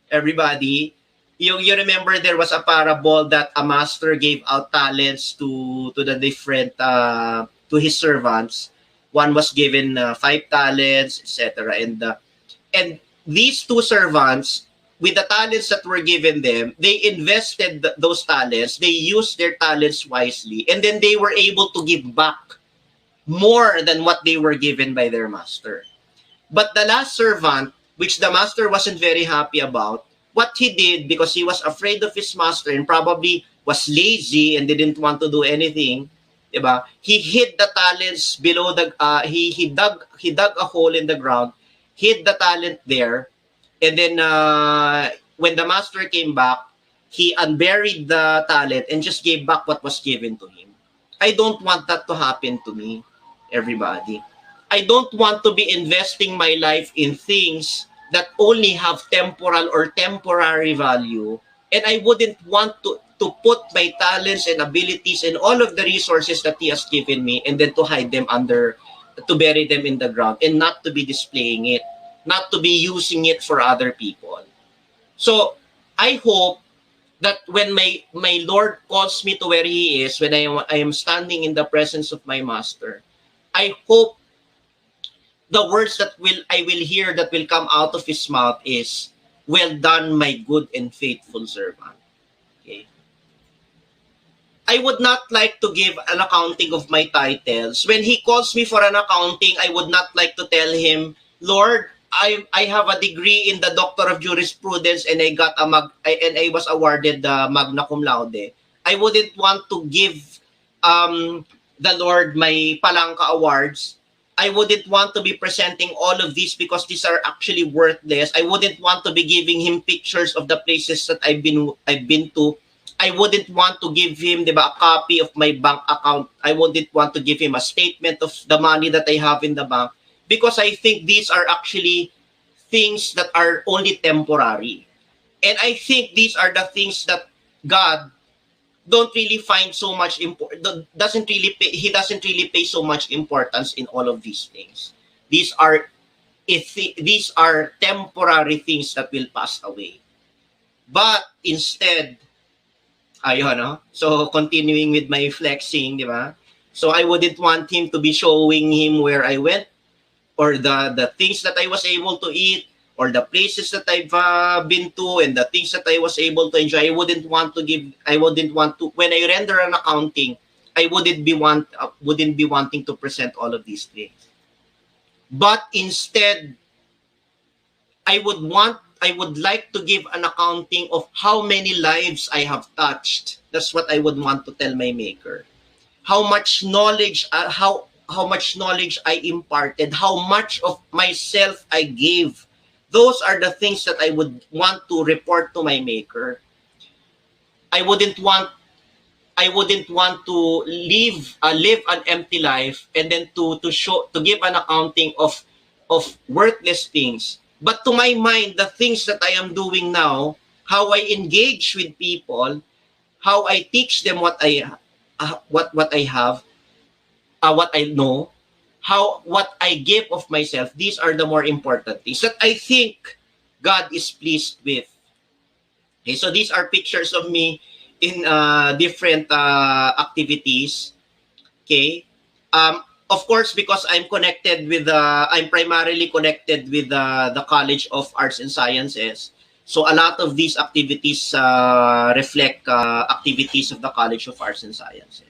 everybody. You remember there was a parable that a master gave out talents to the different to his servants. One was given 5 talents, etc. And these 2 servants, with the talents that were given them, they invested those talents. They used their talents wisely, and then they were able to give back more than what they were given by their master. But the last servant, which the master wasn't very happy about, what he did, because he was afraid of his master and probably was lazy and didn't want to do anything, diba? He hid the talents below he dug a hole in the ground, hid the talent there, and then when the master came back, he unburied the talent and just gave back what was given to him. I don't want that to happen to me, everybody. I don't want to be investing my life in things that only have temporal or temporary value. And I wouldn't want to put my talents and abilities and all of the resources that he has given me and then to hide them to bury them in the ground and not to be displaying it, not to be using it for other people. So I hope that when my Lord calls me to where he is, when I am standing in the presence of my master, I hope the words that I will hear that will come out of his mouth is, "Well done, my good and faithful servant." Okay. I would not like to give an accounting of my titles. When he calls me for an accounting, I would not like to tell him, "Lord, I have a degree in the Doctor of Jurisprudence and I was awarded the magna cum laude." I wouldn't want to give the Lord my Palangka awards. I wouldn't want to be presenting all of these because these are actually worthless. I wouldn't want to be giving him pictures of the places that I've been to. I wouldn't want to give him, diba, a copy of my bank account. I wouldn't want to give him a statement of the money that I have in the bank, because I think these are actually things that are only temporary. And I think these are the things that God don't really find so much he doesn't really pay so much importance in all of these things. These are these are temporary things that will pass away. But instead, ayun, no? So, continuing with my flexing, di ba? So, I wouldn't want him to be showing him where I went, or the things that I was able to eat, or the places that I've been to, and the things that I was able to enjoy. I wouldn't want to, when I render an accounting, I wouldn't be wanting to present all of these things. But instead, I would like to give an accounting of how many lives I have touched. That's what I would want to tell my maker. How much knowledge how much knowledge I imparted, how much of myself I gave. Those are the things that I would want to report to my maker. I wouldn't want to live an empty life, and then to give an accounting of worthless things. But to my mind, the things that I am doing now, how I engage with people, how I teach them what I have, what I know, what I give of myself, these are the more important things that I think God is pleased with. Okay, so these are pictures of me in different activities. Okay. Of course, because I'm primarily connected with the College of Arts and Sciences. So a lot of these activities reflect activities of the College of Arts and Sciences.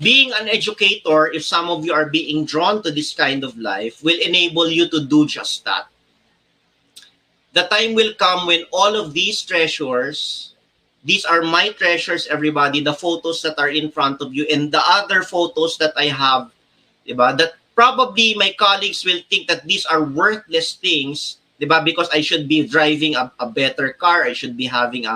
Being an educator, if some of you are being drawn to this kind of life, will enable you to do just that. The time will come when all of these treasures, these are my treasures, everybody, the photos that are in front of you and the other photos that I have, diba, that probably my colleagues will think that these are worthless things, diba, because I should be driving a better car, I should be having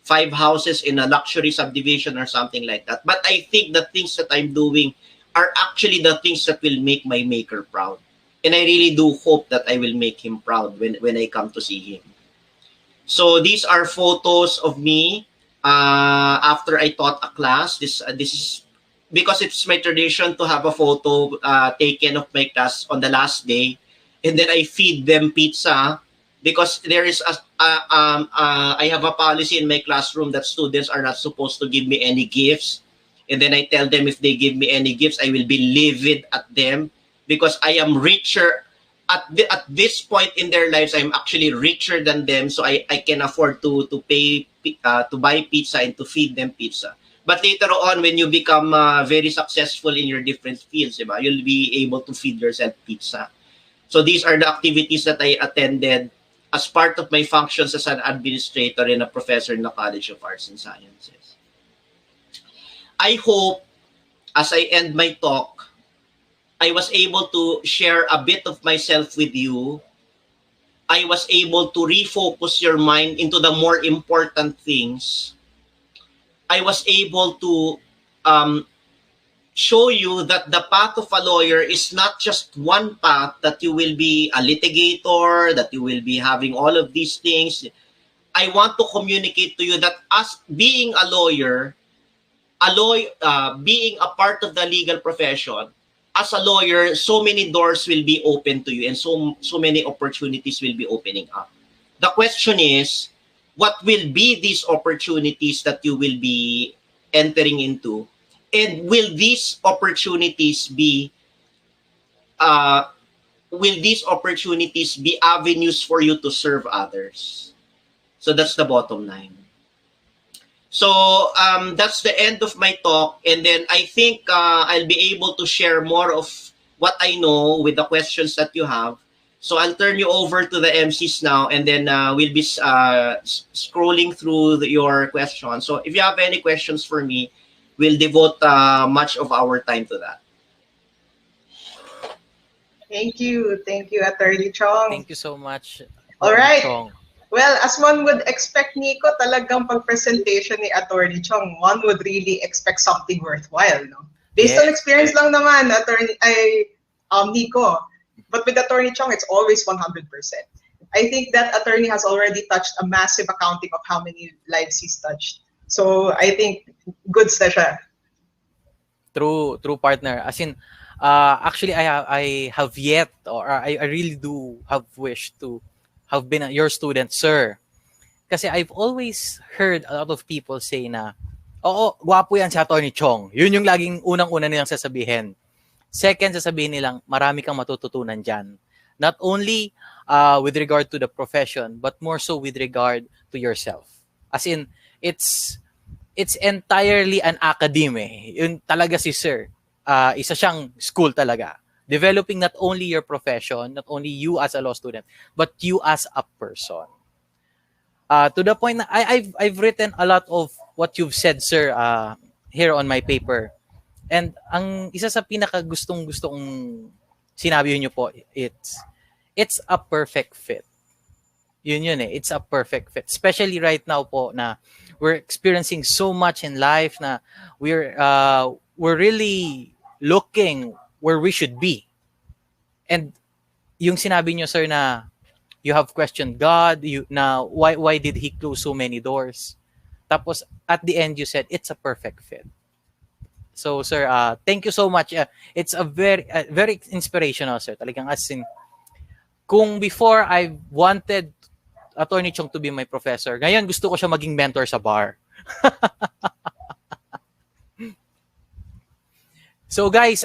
5 houses in a luxury subdivision or something like that. But I think the things that I'm doing are actually the things that will make my maker proud. And I really do hope that I will make him proud when I come to see him. So these are photos of me after I taught a class. This is because it's my tradition to have a photo taken of my class on the last day, and then I feed them pizza, because there is I have a policy in my classroom that students are not supposed to give me any gifts, and then I tell them if they give me any gifts, I will be livid at them, because I am richer at this point in their lives. I'm actually richer than them, so I can afford to pay to buy pizza and to feed them pizza. But later on, when you become very successful in your different fields, diba, you'll be able to feed yourself pizza. So these are the activities that I attended as part of my functions as an administrator and a professor in the College of Arts and Sciences. I hope, as I end my talk, I was able to share a bit of myself with you. I was able to refocus your mind into the more important things. I was able to show you that the path of a lawyer is not just one path, that you will be a litigator, that you will be having all of these things. I want to communicate to you that as being a lawyer, being a part of the legal profession, as a lawyer, so many doors will be open to you and so many opportunities will be opening up. The question is, what will be these opportunities that you will be entering into? And will these opportunities be will these opportunities be avenues for you to serve others? So that's the bottom line. So that's the end of my talk. And then I think I'll be able to share more of what I know with the questions that you have. So I'll turn you over to the MCs now, and then we'll be scrolling through your questions. So if you have any questions for me, we'll devote much of our time to that. Thank you, Attorney Chong. Thank you so much. All right. Chong. Well, as one would expect, Nico, talagang pag-presentation ni Attorney Chong, one would really expect something worthwhile, no? Based on experience lang naman, Nico. But with Attorney Chong, it's always 100%. I think that attorney has already touched a massive accounting of how many lives he's touched. So I think good siya. True partner. As in, actually, I have yet, or I really do have wished to have been your student, sir. Kasi I've always heard a lot of people say na, oo, gwapo yan si Attorney Chong. Yun yung laging unang-una nilang sasabihin. Second, sasabihin nilang, marami kang matututunan dyan. Not only with regard to the profession, but more so with regard to yourself. As in, it's entirely an academy. Yun talaga si sir. Isa siyang school talaga. Developing not only your profession, not only you as a law student, but you as a person. To the point na I've written a lot of what you've said, sir, here on my paper. And ang isa sa pinaka-gustong-gusto kong sinabi niyo po, it's a perfect fit. Yun eh. It's a perfect fit. Especially right now po na we're experiencing so much in life na we're really looking where we should be. And yung sinabi niyo, sir, na you have questioned God, why did He close so many doors? Tapos at the end you said it's a perfect fit. So sir, thank you so much. It's a very inspirational, sir. Talagang as in, kung before I wanted Attorney Chong to be my professor, ngayon gusto ko siya maging mentor sa bar. So guys,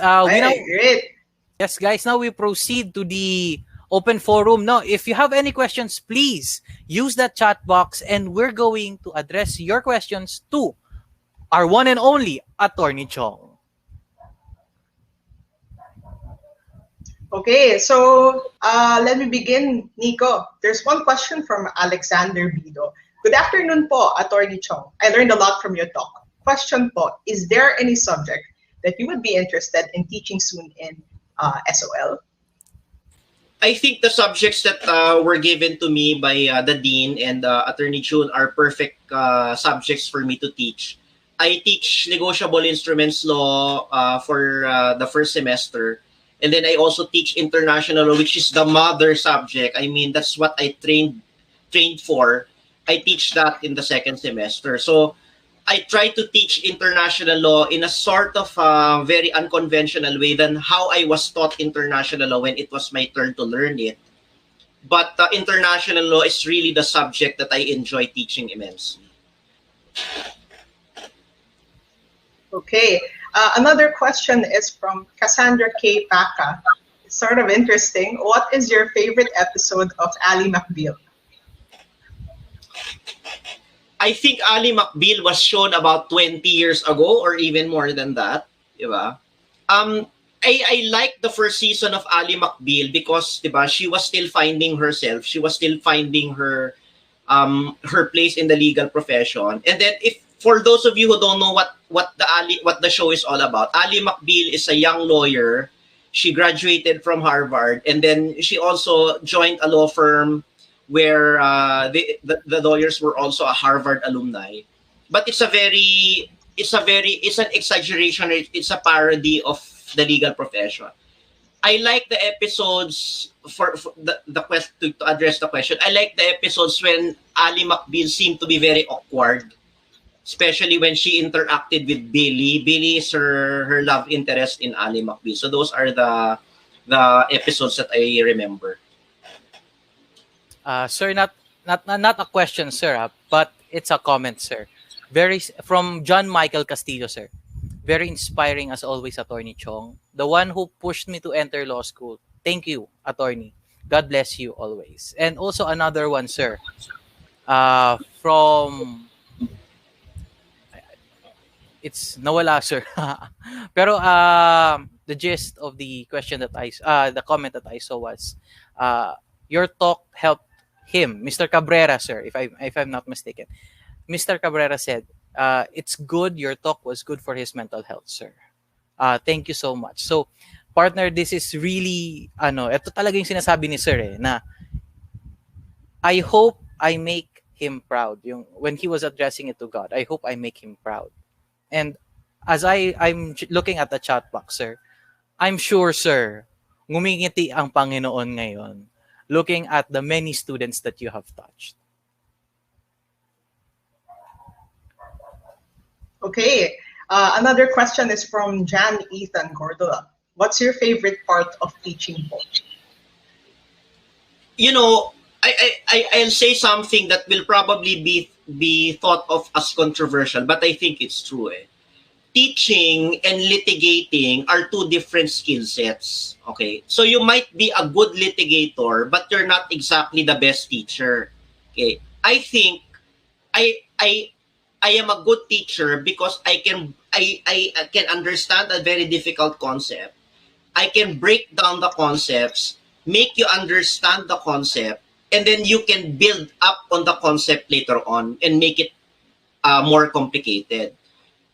yes guys, now we proceed to the open forum. Now, if you have any questions, please use that chat box and we're going to address your questions to our one and only Attorney Chong. Okay, so let me begin, Nico. There's one question from Alexander Bido. Good afternoon po, Attorney Chong. I learned a lot from your talk. Question po, is there any subject that you would be interested in teaching soon in SOL? I think the subjects that were given to me by the Dean and Attorney June are perfect subjects for me to teach. I teach negotiable instruments law for the first semester. And then I also teach international law, which is the mother subject. I mean, that's what I trained for. I teach that in the second semester. So I try to teach international law in a sort of very unconventional way than how I was taught international law when it was my turn to learn it. But international law is really the subject that I enjoy teaching immensely. Okay. Another question is from Cassandra K. Paca. It's sort of interesting. What is your favorite episode of Ally McBeal? I think Ally McBeal was shown about 20 years ago or even more than that. Diba? I like the first season of Ally McBeal because diba, she was still finding herself. She was still finding her place in the legal profession. And then if for those of you who don't know what the show is all about, Ally McBeal is a young lawyer. She graduated from Harvard, and then she also joined a law firm where the lawyers were also a Harvard alumni. But it's an exaggeration. It's a parody of the legal profession. I like the episodes for the question to address the question. I like the episodes when Ally McBeal seemed to be very awkward, especially when she interacted with Billy. Billy is her love interest in Ally McBeal. So those are the episodes that I remember. Sir, not a question, sir, but it's a comment, sir. From John Michael Castillo, sir. Very inspiring as always, Attorney Chong. The one who pushed me to enter law school. Thank you, Attorney. God bless you always. And also another one, sir. From it's nawala, sir. Pero the gist of the question that the comment that I saw was, your talk helped him, Mr. Cabrera, sir, if I'm not mistaken. Mr. Cabrera said, it's good, your talk was good for his mental health, sir. Thank you so much. So, partner, this is really, ito talaga yung sinasabi ni sir na I hope I make him proud. Yung, when he was addressing it to God, I hope I make him proud. And as I'm looking at the chat box, sir, I'm sure, sir, ngumingiti ang Panginoon ngayon looking at the many students that you have touched. Okay. Another question is from Jan Ethan Cordova. What's your favorite part of teaching po? You know, I'll say something that will probably be thought of as controversial, but I think it's true. Teaching and litigating are two different skill sets. Okay, so you might be a good litigator, but you're not exactly the best teacher. Okay, I think I am a good teacher because I can understand a very difficult concept. I can break down the concepts, make you understand the concept, and then you can build up on the concept later on and make it more complicated.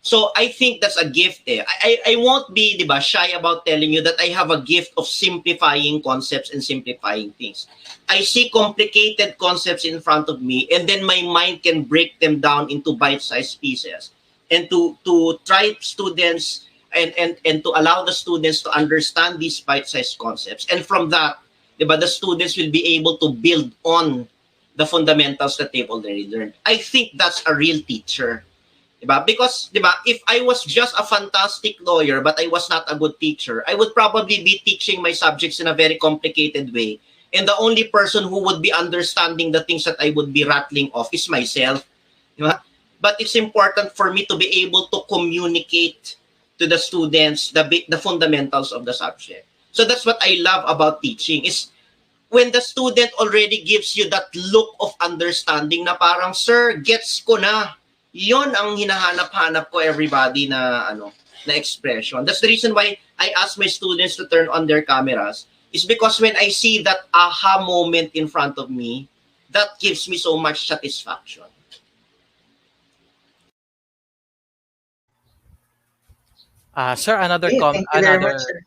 So I think that's a gift. I won't be shy about telling you that I have a gift of simplifying concepts and simplifying things. I see complicated concepts in front of me, and then my mind can break them down into bite-sized pieces. And to try students and to allow the students to understand these bite-sized concepts. And from that, the students will be able to build on the fundamentals that they've already learned. I think that's a real teacher. Because if I was just a fantastic lawyer but I was not a good teacher, I would probably be teaching my subjects in a very complicated way. And the only person who would be understanding the things that I would be rattling off is myself. But it's important for me to be able to communicate to the students the fundamentals of the subject. So that's what I love about teaching is when the student already gives you that look of understanding na parang, sir, gets ko na. Yon ang hinahanap-hanap ko, everybody, na expression. That's the reason why I ask my students to turn on their cameras, is because when I see that aha moment in front of me, that gives me so much satisfaction. Sir, Thank you very much, sir.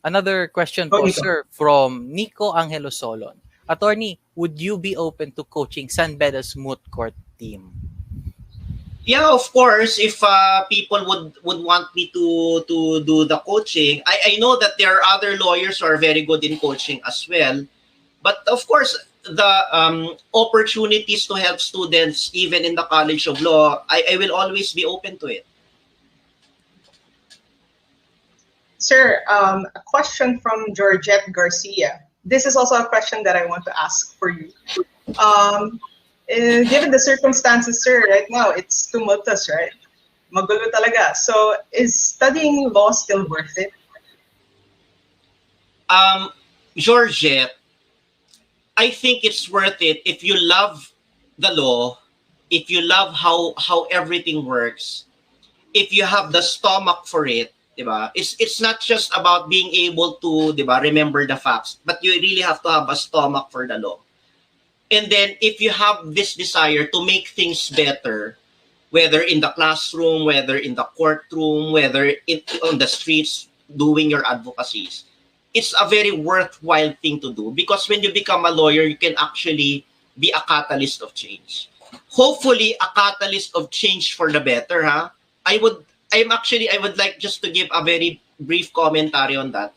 another question Oh, po, Nico. sir, from Nico Angelo Solon. Attorney, would you be open to coaching San Beda's moot court team? Yeah, of course, if people would want me to do the coaching, I know that there are other lawyers who are very good in coaching as well. But of course, the opportunities to help students, even in the College of Law, I will always be open to it. Sir, a question from Georgette Garcia. This is also a question that I want to ask for you. Given the circumstances, sir, right now, it's tumultuous, right? Magulo talaga. So, is studying law still worth it? Georgette, I think it's worth it if you love the law, if you love how everything works, if you have the stomach for it. It's not just about being able to remember the facts, but you really have to have a stomach for the law. And then if you have this desire to make things better, whether in the classroom, whether in the courtroom, whether on the streets doing your advocacies, it's a very worthwhile thing to do, because when you become a lawyer, you can actually be a catalyst of change. Hopefully a catalyst of change for the better. I would like just to give a very brief commentary on that.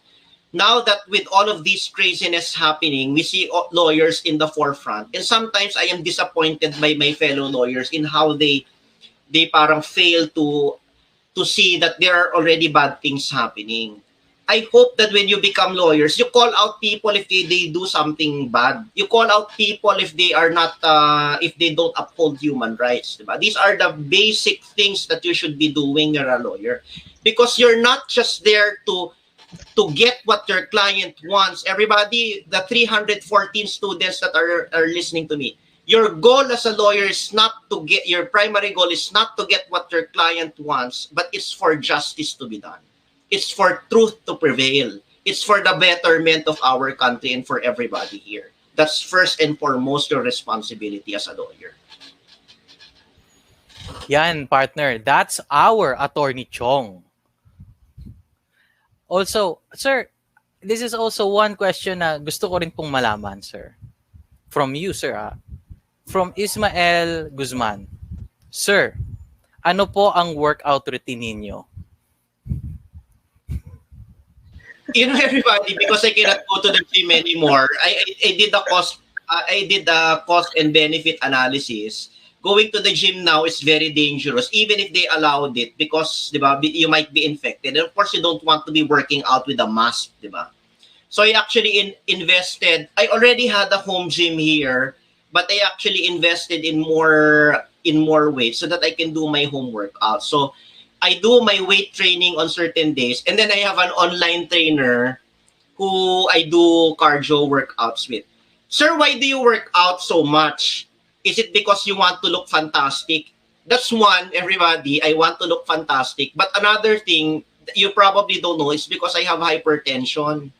Now that with all of this craziness happening, we see lawyers in the forefront. And sometimes I am disappointed by my fellow lawyers in how they parang fail to see that there are already bad things happening. I hope that when you become lawyers, you call out people if they do something bad. You call out people if they are not, if they don't uphold human rights. These are the basic things that you should be doing. You're a lawyer. because you're not just there to get what your client wants. Everybody, the 314 students that are listening to me, your goal as a lawyer is not to get, your primary goal is not to get what your client wants, but it's for justice to be done. It's for truth to prevail. It's for the betterment of our country and for everybody here. That's first and foremost your responsibility as a lawyer. Yan, partner. That's our Attorney Chong. Also, sir, this is also one question na gusto ko rin pong malaman, sir. From you, sir. From Ismael Guzman. Sir, ano po ang workout routine ninyo? You know, everybody, because I cannot go to the gym anymore, I did a cost and benefit analysis. Going to the gym now is very dangerous, even if they allowed it, because diba, you might be infected. And of course, you don't want to be working out with a mask. Diba? So I actually invested. I already had a home gym here, but I actually invested in more weight so that I can do my home workout. So I do my weight training on certain days, and then I have an online trainer who I do cardio workouts with. Sir, why do you work out so much? Is it because you want to look fantastic? That's one, everybody. I want to look fantastic. But another thing you probably don't know is because I have hypertension.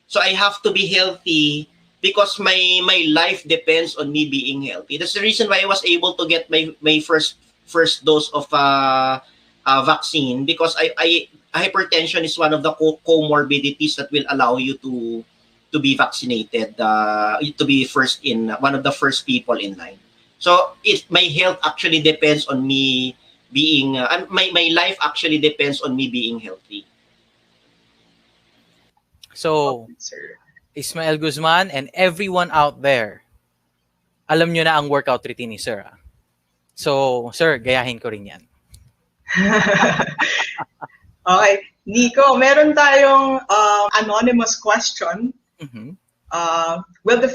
So I have to be healthy because my life depends on me being healthy. That's the reason why I was able to get my first dose of vaccine, because I hypertension is one of the comorbidities that will allow you to be vaccinated, to be one of the first people in line. So my health actually depends on me being, my life actually depends on me being healthy. So, Ismael Guzman and everyone out there, alam nyo na ang workout routine ni Sir. So, Sir, gayahin ko rin yan. Okay. Nico, meron tayong anonymous question. Mm-hmm. Will the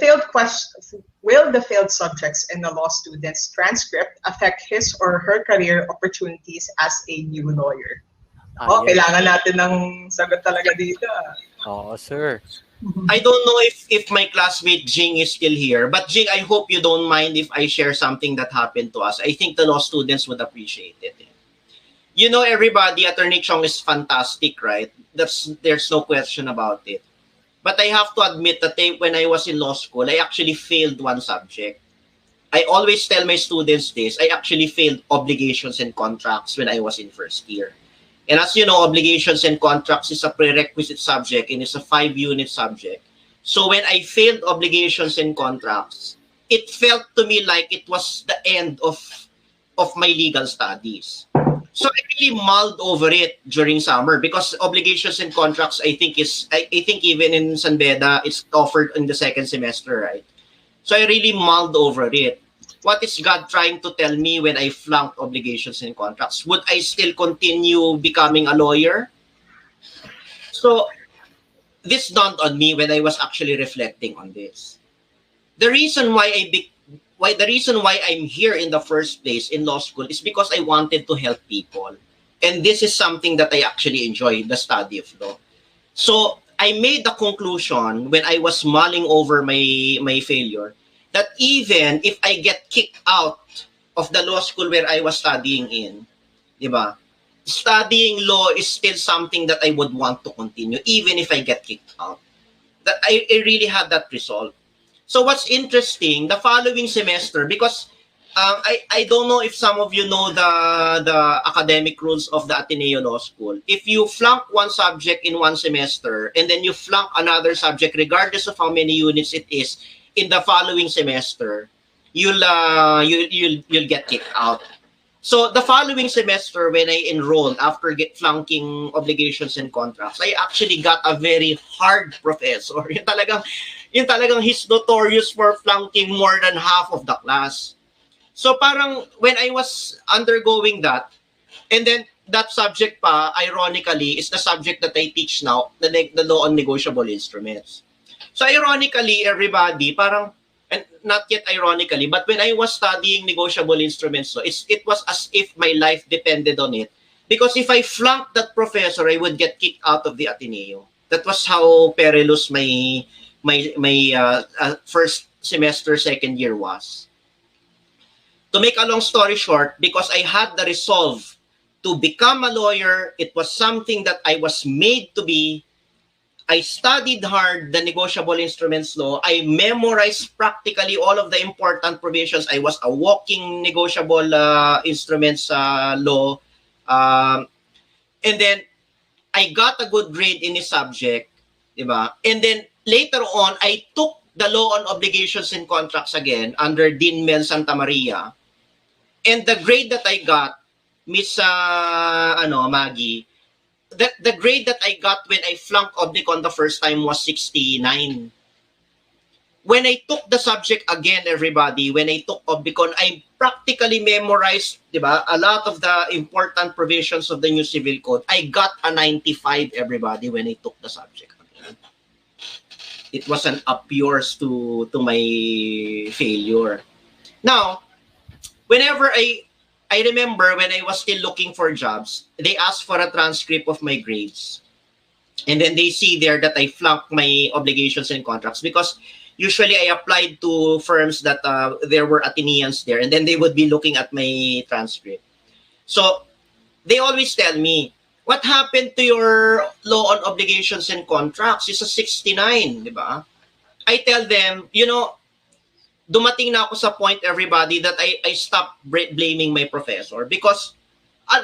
failed subjects in the law student's transcript affect his or her career opportunities as a new lawyer? Yes. Kailangan natin ng sagot talaga dito. Oo, sir. I don't know if my classmate Jing is still here, but Jing, I hope you don't mind if I share something that happened to us. I think the law students would appreciate it. You know, everybody, Attorney Chong is fantastic, right? There's no question about it. But I have to admit that when I was in law school, I actually failed one subject. I always tell my students this. I actually failed obligations and contracts when I was in first year. And as you know, obligations and contracts is a prerequisite subject and it's a 5-unit subject. So when I failed obligations and contracts, it felt to me like it was the end of my legal studies. So I really mulled over it during summer, because obligations and contracts, I think even in San Beda, it's offered in the second semester, right? So I really mulled over it. What is God trying to tell me when I flunked obligations and contracts? Would I still continue becoming a lawyer? So this dawned on me when I was actually reflecting on this. The reason why I'm here in the first place in law school is because I wanted to help people. And this is something that I actually enjoy, the study of law. So I made the conclusion when I was mulling over my failure, that even if I get kicked out of the law school where I was studying in, diba? Studying law is still something that I would want to continue, even if I get kicked out. That I really had that resolve. So what's interesting, the following semester, because I don't know if some of you know the academic rules of the Ateneo Law School. If you flunk one subject in one semester and then you flunk another subject, regardless of how many units it is, in the following semester, you'll get kicked out. So the following semester, when I enrolled after flunking obligations and contracts, I actually got a very hard professor. Yung talagang he's notorious for flunking more than half of the class. So parang when I was undergoing that, and then that subject pa, ironically, is the subject that I teach now, the law on negotiable instruments. So ironically, everybody, parang, and not yet ironically, but when I was studying negotiable instruments, so it was as if my life depended on it. Because if I flunked that professor, I would get kicked out of the Ateneo. That was how perilous my first semester, second year was. To make a long story short, because I had the resolve to become a lawyer, it was something that I was made to be. I studied hard the negotiable instruments law. I memorized practically all of the important provisions. I was a walking negotiable instruments law. And then I got a good grade in the subject, diba? And then later on, I took the law on obligations and contracts again under Dean Mel Santa Maria. And the grade that I got, Miss Maggie, the grade that I got when I flunked Oblicon the first time was 69. When I took the subject again, everybody, when I took Oblicon, I practically memorized, diba, a lot of the important provisions of the new civil code. I got a 95, everybody, when I took the subject again. It was an up yours to my failure. Now, whenever I remember when I was still looking for jobs, they asked for a transcript of my grades. And then they see there that I flunked my obligations and contracts because usually I applied to firms that there were Ateneans there, and then they would be looking at my transcript. So they always tell me, what happened to your law on obligations and contracts? It's a 69, di ba? I tell them, dumating na ako sa point, everybody, that I stopped blaming my professor because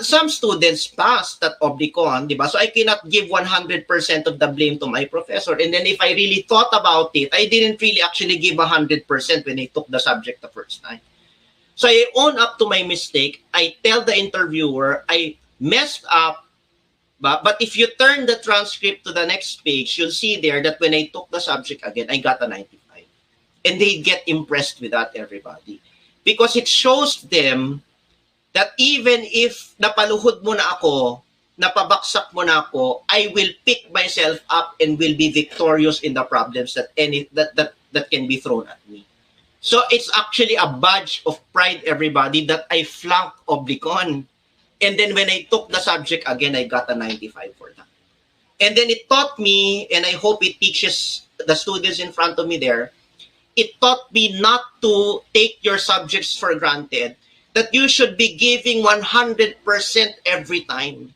some students passed that Oblicon, di ba? So I cannot give 100% of the blame to my professor. And then if I really thought about it, I didn't really actually give 100% when I took the subject the first time. So I own up to my mistake. I tell the interviewer, I messed up. But if you turn the transcript to the next page, you'll see there that when I took the subject again, I got a 95. And they get impressed with that, everybody. Because it shows them that even if napaluhod mo na ako, napabaksak mo na ako, I will pick myself up and will be victorious in the problems that can be thrown at me. So it's actually a badge of pride, everybody, that I flunked Oblicon. And then when I took the subject again, I got a 95 for that. And then it taught me, and I hope it teaches the students in front of me there, it taught me not to take your subjects for granted, that you should be giving 100% every time.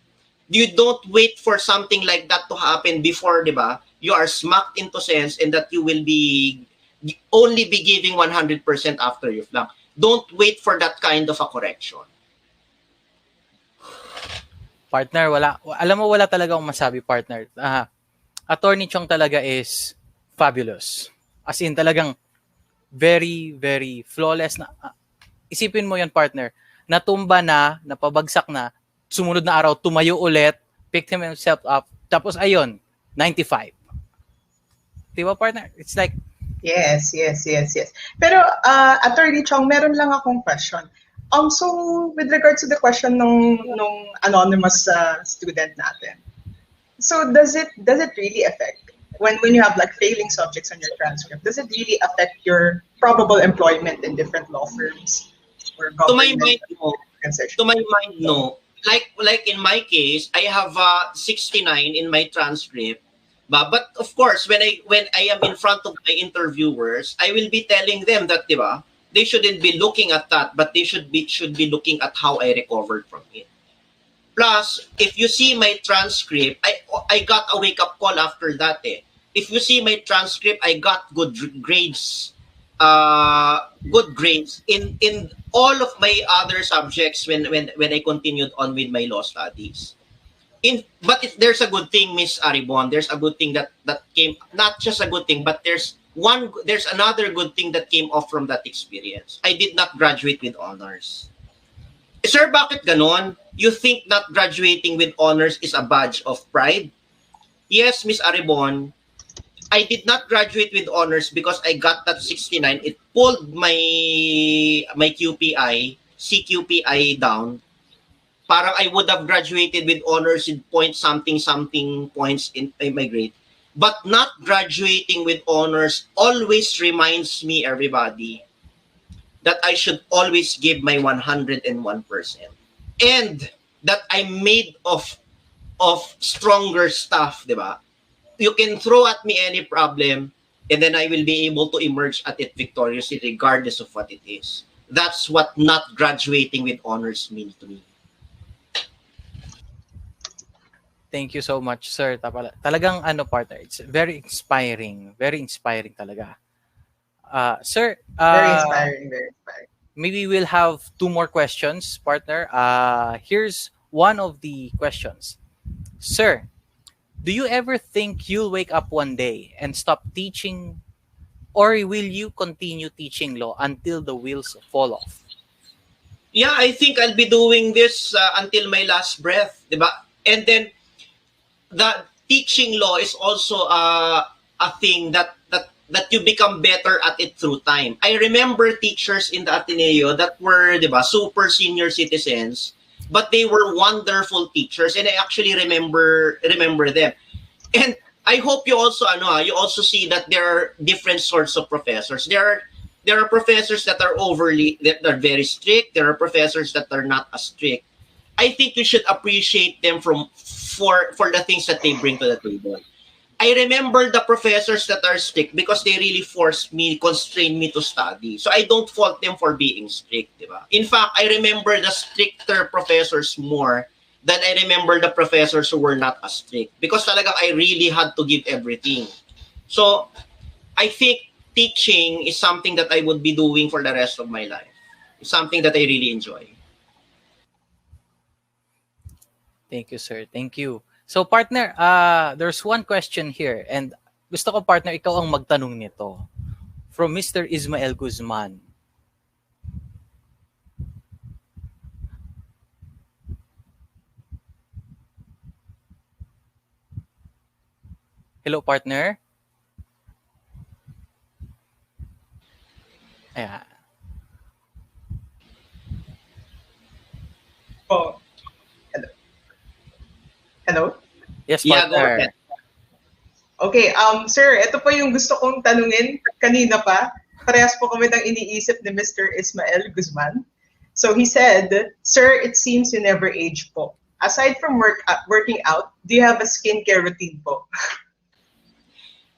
You don't wait for something like that to happen before, diba? You are smacked into sense and that you will be only be giving 100% after you flunk. Don't wait for that kind of a correction. Partner, alam mo, wala talaga akong masabi, partner. Attorney Chong talaga is fabulous. As in, talagang very, very flawless na. Isipin mo yan, partner. Natumba na, napabagsak na, sumunod na araw, tumayo ulit, picked himself up, tapos ayun, 95. Diba, partner? It's like... Yes. Pero, Attorney Chong, meron lang akong question. So, with regards to the question nung anonymous student natin, so does it really affect when you have like failing subjects on your transcript? Does it really affect your probable employment in different law firms or government? To my mind, no. Like in my case, I have 69 in my transcript. But of course, when I am in front of my interviewers, I will be telling them that, diba, they shouldn't be looking at that, but they should be looking at how I recovered from it. Plus, if you see my transcript, I got a wake-up call after that. If you see my transcript, I got good grades. Good grades in all of my other subjects when I continued on with my law studies. But there's a good thing, Miss Aribon. There's a good thing that came, not just a good thing, but there's another good thing that came off from that experience. I did not graduate with honors. Sir, bakit ganon? You think that graduating with honors is a badge of pride? Yes, Miss Aribon. I did not graduate with honors because I got that 69. It pulled my QPI, CQPI down. Parang I would have graduated with honors in point something points in my grade. But not graduating with honors always reminds me, everybody, that I should always give my 101%. And that I'm made of stronger stuff, di ba? You can throw at me any problem, and then I will be able to emerge at it victoriously regardless of what it is. That's what not graduating with honors means to me. Thank you so much, sir. Talagang ano, partner, it's very inspiring. Very inspiring talaga. Sir, Very inspiring, very inspiring. maybe we'll have two more questions, partner. Here's one of the questions. Sir, do you ever think you'll wake up one day and stop teaching, or will you continue teaching law until the wheels fall off? Yeah, I think I'll be doing this until my last breath, di ba? And then the teaching law is also a thing that you become better at it through time. I remember teachers in the Ateneo that were, di ba, super senior citizens, but they were wonderful teachers, and I actually remember them. And I hope you also you also see that there are different sorts of professors. There are professors that are that are very strict. There are professors that are not as strict. I think you should appreciate them for the things that they bring to the table. I remember the professors that are strict because they really constrain me to study. So I don't fault them for being strict, diba? In fact, I remember the stricter professors more than I remember the professors who were not as strict, because talagang I really had to give everything. So I think teaching is something that I would be doing for the rest of my life. It's something that I really enjoy. Thank you, sir. Thank you. So, partner, there's one question here, and gusto ko, partner, ikaw ang magtanong nito. From Mr. Ismael Guzman. Hello, partner. Ayan. Oh, hello. Hello? Yes, Yeah, go partner. ahead. Okay, sir, ito po yung gusto kong tanungin kanina pa. Parehas po kami ng iniisip ni Mr. Ismael Guzman. So he said, sir, it seems you never age po. Aside from working out, do you have a skincare routine po?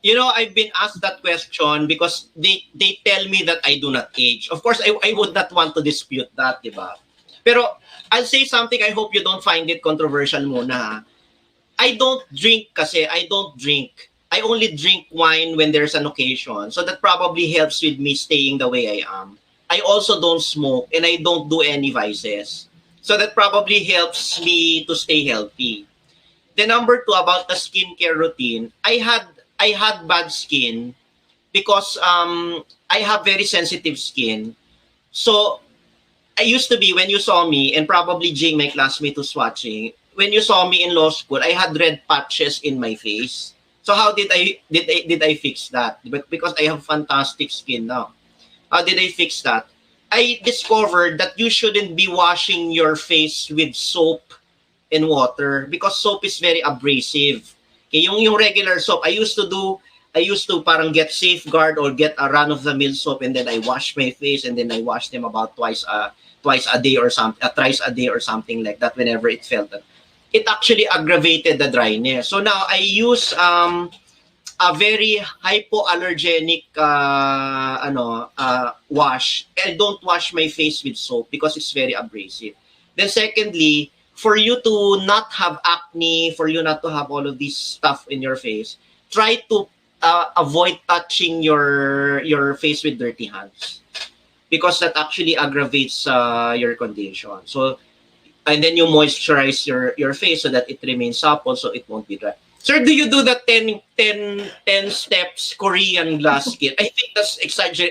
You know, I've been asked that question because they tell me that I do not age. Of course, I would not want to dispute that, di ba? Pero I'll say something, I hope you don't find it controversial muna. I don't drink kasi, I don't drink. I only drink wine when there's an occasion. So that probably helps with me staying the way I am. I also don't smoke and I don't do any vices. So that probably helps me to stay healthy. The number two, about the skincare routine, I had bad skin because I have very sensitive skin. So I used to be, when you saw me, and probably Jing, my classmate who's watching, when you saw me in law school, I had red patches in my face. So how did I fix that? Because I have fantastic skin now. How did I fix that? I discovered that you shouldn't be washing your face with soap and water because soap is very abrasive. Okay, yung regular soap, I used to parang get Safeguard or get a run-of-the-mill soap, and then I wash my face, and then I wash them about twice a day or thrice a day or something like that whenever it felt that. It actually aggravated the dryness. So now I use a very hypoallergenic wash. I don't wash my face with soap because it's very abrasive. Then secondly, for you to not have acne, for you not to have all of this stuff in your face, try to avoid touching your face with dirty hands, because that actually aggravates your condition. So, and then you moisturize your face so that it remains supple, so it won't be dry. Sir, do you do the 10 steps Korean glass skin? I think that's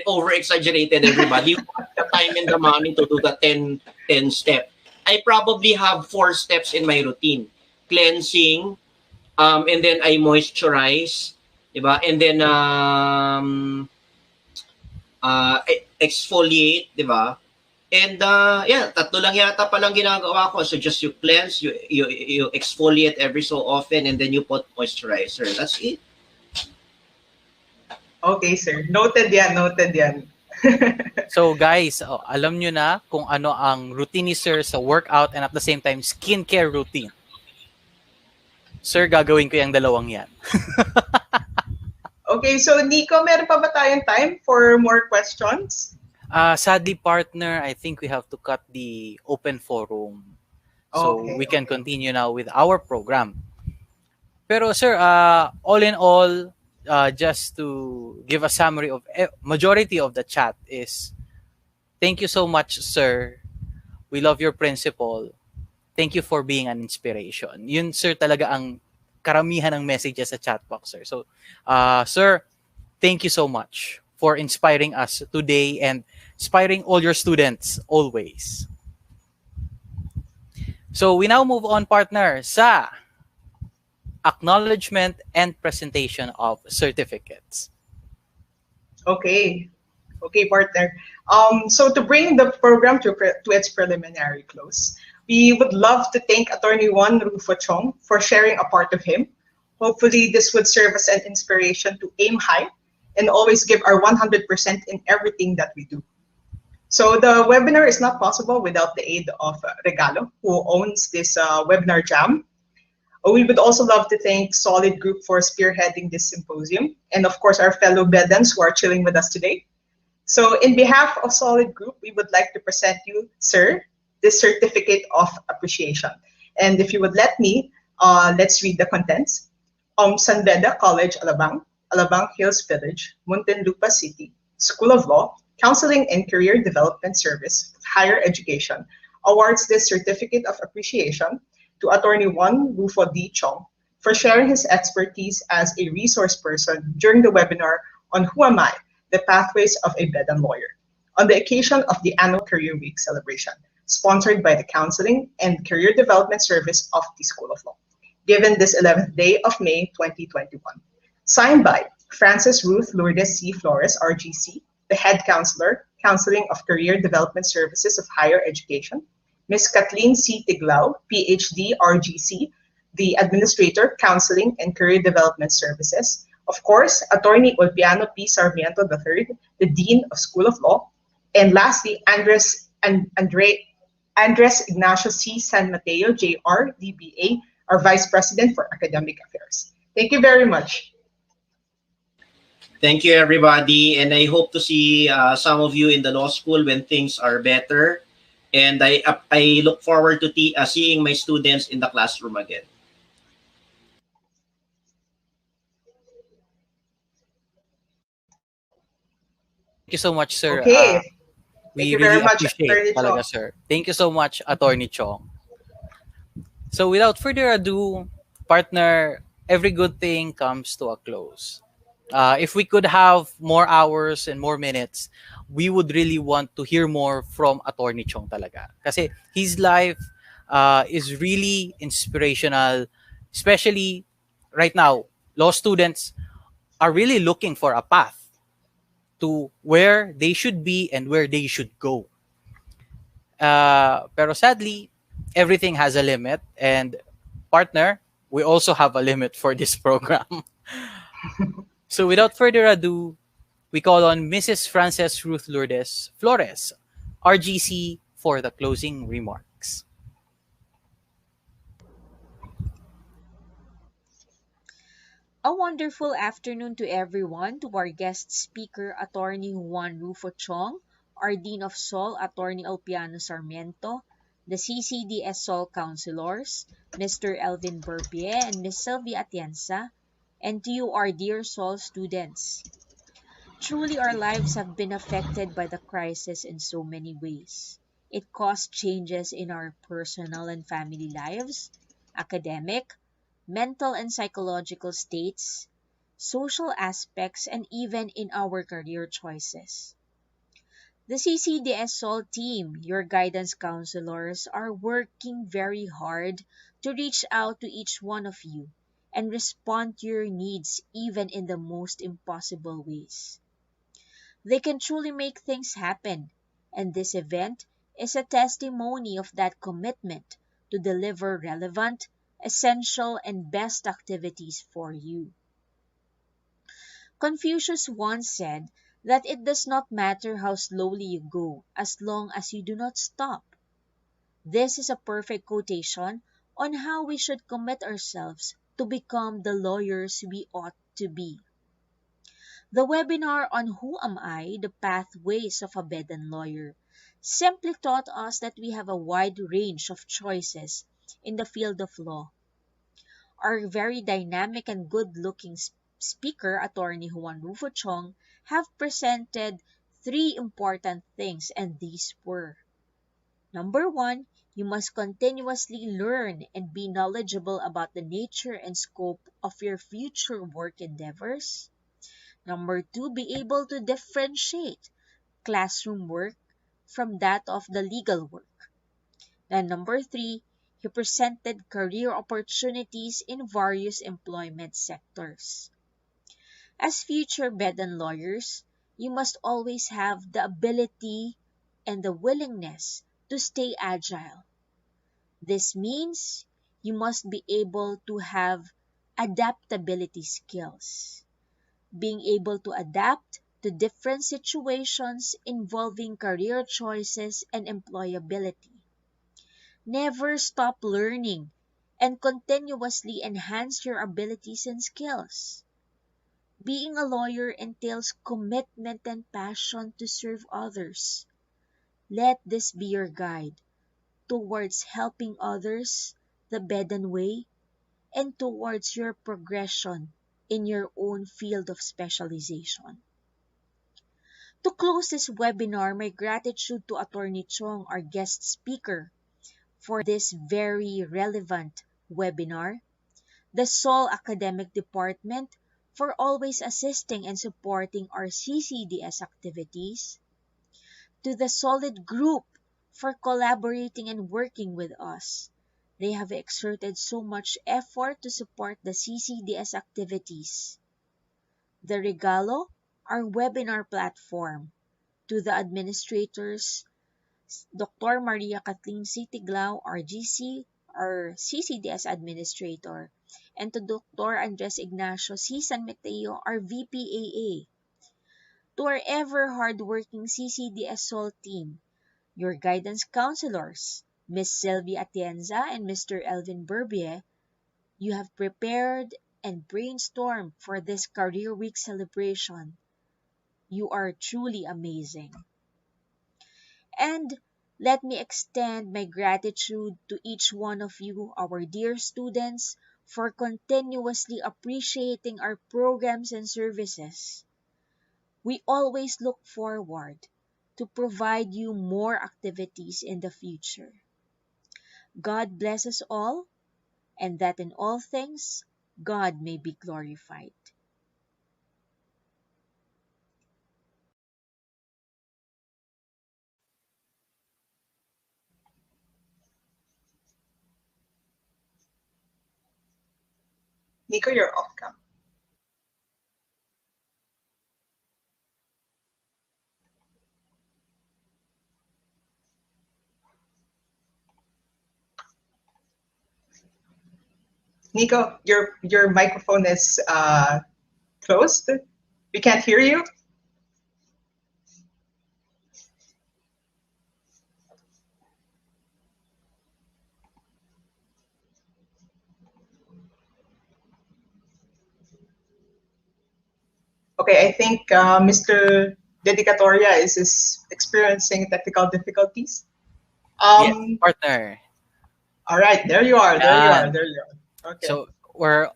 over-exaggerated, everybody. You have the time and the money to do the 10 step. I probably have 4 steps in my routine. Cleansing, and then I moisturize, diba? And then exfoliate, diba? And yeah, tatlo lang yata palang ginagawa ko. So just you cleanse, you exfoliate every so often, and then you put moisturizer. That's it. Okay, sir. Noted yan, noted yan. So guys, alam nyo na kung ano ang routine ni Sir sa workout and at the same time skincare routine. Sir, gagawin ko yung dalawang yan. Okay, so Nico, meron pa ba tayong time for more questions? Sadly, partner, I think we have to cut the open forum. So Okay, we can okay. continue now with our program. Pero sir, all in all, just to give a summary of majority of the chat is, thank you so much, sir. We love your principle. Thank you for being an inspiration. Yun, sir, talaga ang karamihan ng messages sa chat box, sir. So, sir, thank you so much for inspiring us today and inspiring all your students always. So, we now move on, partner, sa acknowledgement and presentation of certificates. Okay. Okay, partner. So to bring the program to its preliminary close, we would love to thank Attorney Juan Rufo Chong for sharing a part of him. Hopefully, this would serve as an inspiration to aim high and always give our 100% in everything that we do. So the webinar is not possible without the aid of Regalo, who owns this WebinarJam. We would also love to thank Solid Group for spearheading this symposium, and of course our fellow Bedans who are chilling with us today. So in behalf of Solid Group, we would like to present you, sir, this certificate of appreciation. And if you would let me, let's read the contents. San Beda College, Alabang, Alabang Hills Village, Muntinlupa City, School of Law, Counseling and Career Development Service of Higher Education awards this certificate of appreciation to Attorney Juan Rufo D. Chong for sharing his expertise as a resource person during the webinar on Who Am I? The Pathways of a Bedan Lawyer, on the occasion of the annual Career Week celebration, sponsored by the Counseling and Career Development Service of the School of Law, given this 11th day of May 2021. Signed by Frances Ruth Lourdes C. Flores, RGC, the Head Counselor, Counseling of Career Development Services of Higher Education, Ms. Kathleen C. Tiglao, PhD, RGC, the Administrator, Counseling and Career Development Services, of course, Attorney Olpiano P. Sarmiento III, the Dean of School of Law, and lastly, Andres Ignacio C. San Mateo, Jr., DBA, our Vice President for Academic Affairs. Thank you very much. Thank you, everybody. And I hope to see some of you in the law school when things are better. And I look forward to seeing my students in the classroom again. Thank you so much, sir. Okay. Thank We you really very much, appreciate Attorney talaga, Chong. sir. Thank you so much, Attorney Chong. So without further ado, partner, every good thing comes to a close. If we could have more hours and more minutes, we would really want to hear more from Attorney Chong talaga. Kasi his life is really inspirational, especially right now. Law students are really looking for a path to where they should be and where they should go. Pero sadly, everything has a limit. And partner, we also have a limit for this program. So without further ado, we call on Mrs. Frances Ruth Lourdes Flores, RGC, for the closing remarks. A wonderful afternoon to everyone, to our guest speaker, Attorney Juan Rufo Chong, our Dean of Sol, Attorney Olpiano Sarmiento, the CCDS Sol Counselors, Mr. Elvin Burpie and Ms. Sylvia Atienza, and to you, our dear Sol students. Truly, our lives have been affected by the crisis in so many ways. It caused changes in our personal and family lives, academic, mental and psychological states, social aspects, and even in our career choices. The CCDS SOL team, your guidance counselors, are working very hard to reach out to each one of you and respond to your needs even in the most impossible ways. They can truly make things happen, and this event is a testimony of that commitment to deliver relevant, essential, and best activities for you. Confucius once said that it does not matter how slowly you go as long as you do not stop. This is a perfect quotation on how we should commit ourselves to become the lawyers we ought to be. The webinar on Who Am I? The Pathways of a Bedouin Lawyer simply taught us that we have a wide range of choices in the field of law. Our very dynamic and good-looking speaker, Attorney Juan Rufo Chong, have presented three important things, and these were: number one, you must continuously learn and be knowledgeable about the nature and scope of your future work endeavors. Number two, be able to differentiate classroom work from that of the legal work. And number three, he presented career opportunities in various employment sectors. As future Bedouin lawyers, you must always have the ability and the willingness to stay agile. This means you must be able to have adaptability skills, being able to adapt to different situations involving career choices and employability. Never stop learning and continuously enhance your abilities and skills. Being a lawyer entails commitment and passion to serve others. Let this be your guide towards helping others the Bedouin way and towards your progression in your own field of specialization. To close this webinar, my gratitude to Attorney Chong, our guest speaker, for this very relevant webinar, the Seoul Academic Department for always assisting and supporting our CCDS activities, to the Solid Group for collaborating and working with us. They have exerted so much effort to support the CCDS activities. The Regalo, our webinar platform, to the administrators, Dr. Maria Kathleen Sitiglao, RGC, our CCDS administrator, and to Dr. Andres Ignacio C. San Mateo, our VPAA. To our ever hardworking CCDS Sol team, your guidance counselors, Ms. Sylvia Atienza and Mr. Elvin Berbier, you have prepared and brainstormed for this Career Week celebration. You are truly amazing. And let me extend my gratitude to each one of you, our dear students, for continuously appreciating our programs and services. We always look forward to provide you more activities in the future. God bless us all, and that in all things, God may be glorified. Nico, you're off cam. Nico, your microphone is closed. We can't hear you. Okay, I think Mr. Dedicatoria is experiencing technical difficulties. Yes, partner. All right, there you are. There you are. Yan. There you are. Okay. So we're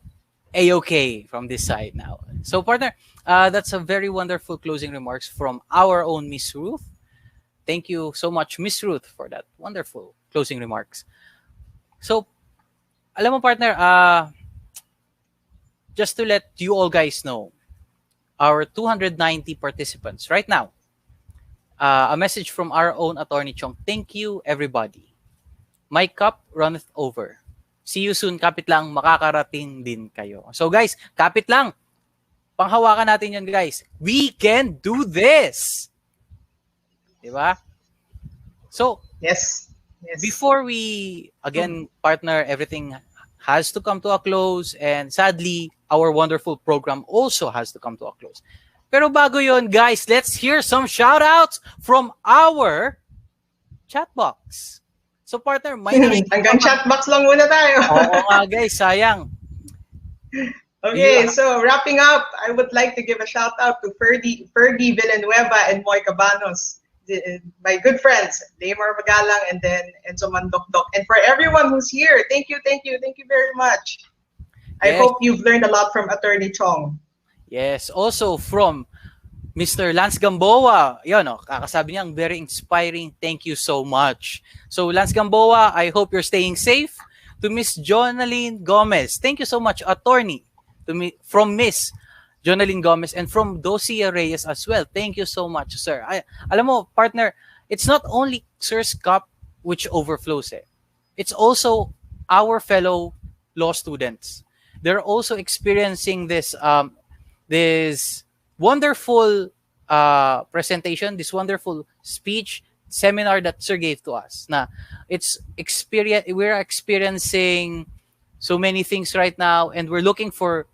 a-okay from this side now. So partner, that's a very wonderful closing remarks from our own Miss Ruth. Thank you so much, Miss Ruth, for that wonderful closing remarks. So, alam mo partner, just to let you all guys know, our 290 participants right now, a message from our own Attorney Chong. Thank you, everybody. My cup runneth over. See you soon. Kapit lang, makakarating din kayo. So guys, kapit lang. Panghawakan natin yan guys. We can do this. Diba? So, yes. Before we, again, partner, everything has to come to a close. And sadly, our wonderful program also has to come to a close. Pero bago yon, guys, let's hear some shoutouts from our chat box. So partner, may nakikita Hanggang ba? chatbox lang muna tayo. Oo nga guys, sayang. Okay, so wrapping up, I would like to give a shout out to Ferdy Villanueva and Moy Cabanos, my good friends, Daymar Magalang and then Enzo Mandokdok. And for everyone who's here, thank you very much. I Yes. hope you've learned a lot from Attorney Chong. Yes, also from Mr. Lance Gamboa. Yun, kakasabi niya, very inspiring. Thank you so much. So Lance Gamboa, I hope you're staying safe. To Miss Jonaline Gomez, thank you so much, attorney. From Miss Jonaline Gomez and from Dosia Reyes as well. Thank you so much, sir. Alam mo, partner, it's not only Sir's Cup which overflows. It's also our fellow law students. They're also experiencing this this wonderful presentation, this wonderful speech seminar that Sir gave to us. Na we're experiencing so many things right now, and we're looking for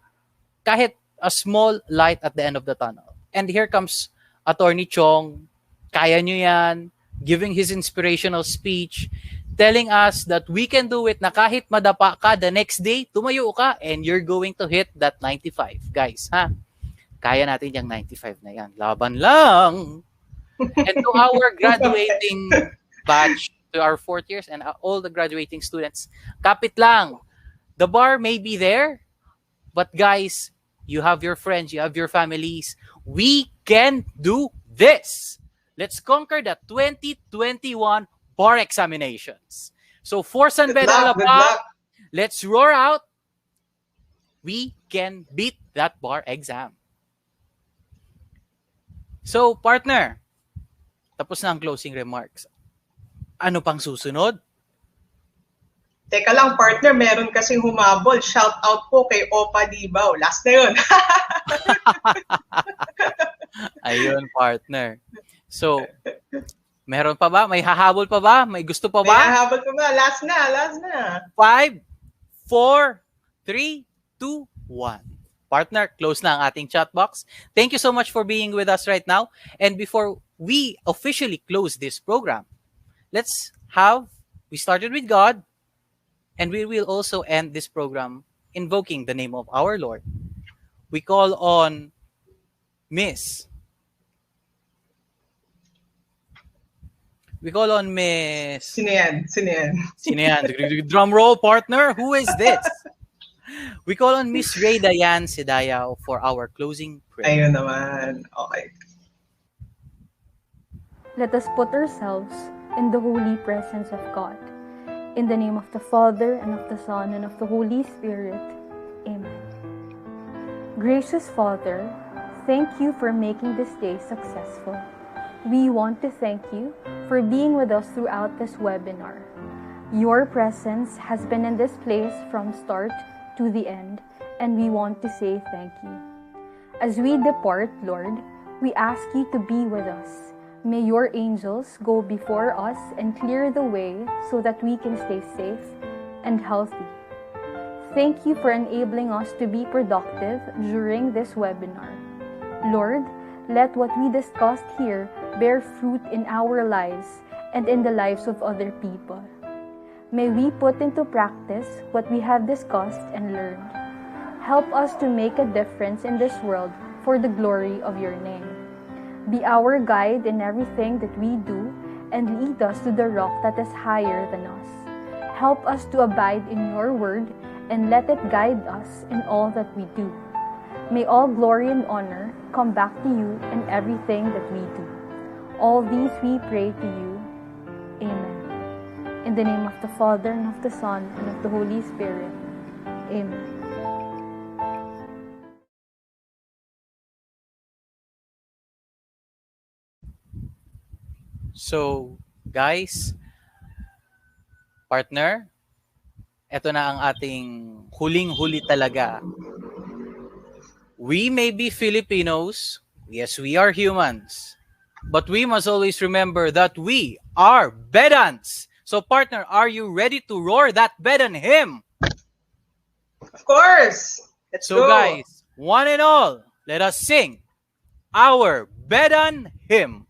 kahit a small light at the end of the tunnel. And here comes Attorney Chong, kaya nyo yan, giving his inspirational speech, telling us that we can do it na kahit madapa ka, the next day, tumayo ka, and you're going to hit that 95. Guys, ha? Kaya natin yung 95 na yan. Laban lang! And to our graduating batch, to our fourth years, and all the graduating students, kapit lang. The bar may be there, but guys, you have your friends, you have your families. We can do this. Let's conquer the 2021 bar examinations. So for San Good luck. let's roar out. We can beat that bar exam. So partner, tapos na ang closing remarks. Ano pang susunod? Teka lang, partner, meron kasing humabol. Shout out po kay Opa Dibaw. Last na yun. Ayun, partner. So, meron pa ba? May hahabol pa ba? May gusto pa ba? May hahabol pa ba? Last na. 5, 4, 3, 2, 1. Partner, close na ang ating chat box. Thank you so much for being with us right now. And before we officially close this program, we started with God, and we will also end this program invoking the name of our Lord. We call on Miss. Sino yan? Drum roll, partner. Who is this? We call on Miss Ray Dayan Sidayao for our closing prayer. Ayun naman. Okay. Let us put ourselves in the holy presence of God. In the name of the Father, and of the Son, and of the Holy Spirit. Amen. Gracious Father, thank you for making this day successful. We want to thank you for being with us throughout this webinar. Your presence has been in this place from start to the end, and we want to say thank you. As we depart, Lord, we ask you to be with us. May your angels go before us and clear the way so that we can stay safe and healthy. Thank you for enabling us to be productive during this webinar. Lord, let what we discussed here bear fruit in our lives and in the lives of other people. May we put into practice what we have discussed and learned. Help us to make a difference in this world for the glory of your name. Be our guide in everything that we do and lead us to the rock that is higher than us. Help us to abide in your word and let it guide us in all that we do. May all glory and honor come back to you in everything that we do. All these we pray to you. Amen. In the name of the Father, and of the Son, and of the Holy Spirit. Amen. So, guys, partner, eto na ang ating huling-huli talaga. We may be Filipinos, yes, we are humans, but we must always remember that we are Bedans. So, partner, are you ready to roar that Bedan hymn? Of course. Let's So, go. guys, one and all, let us sing. our Bedan hymn.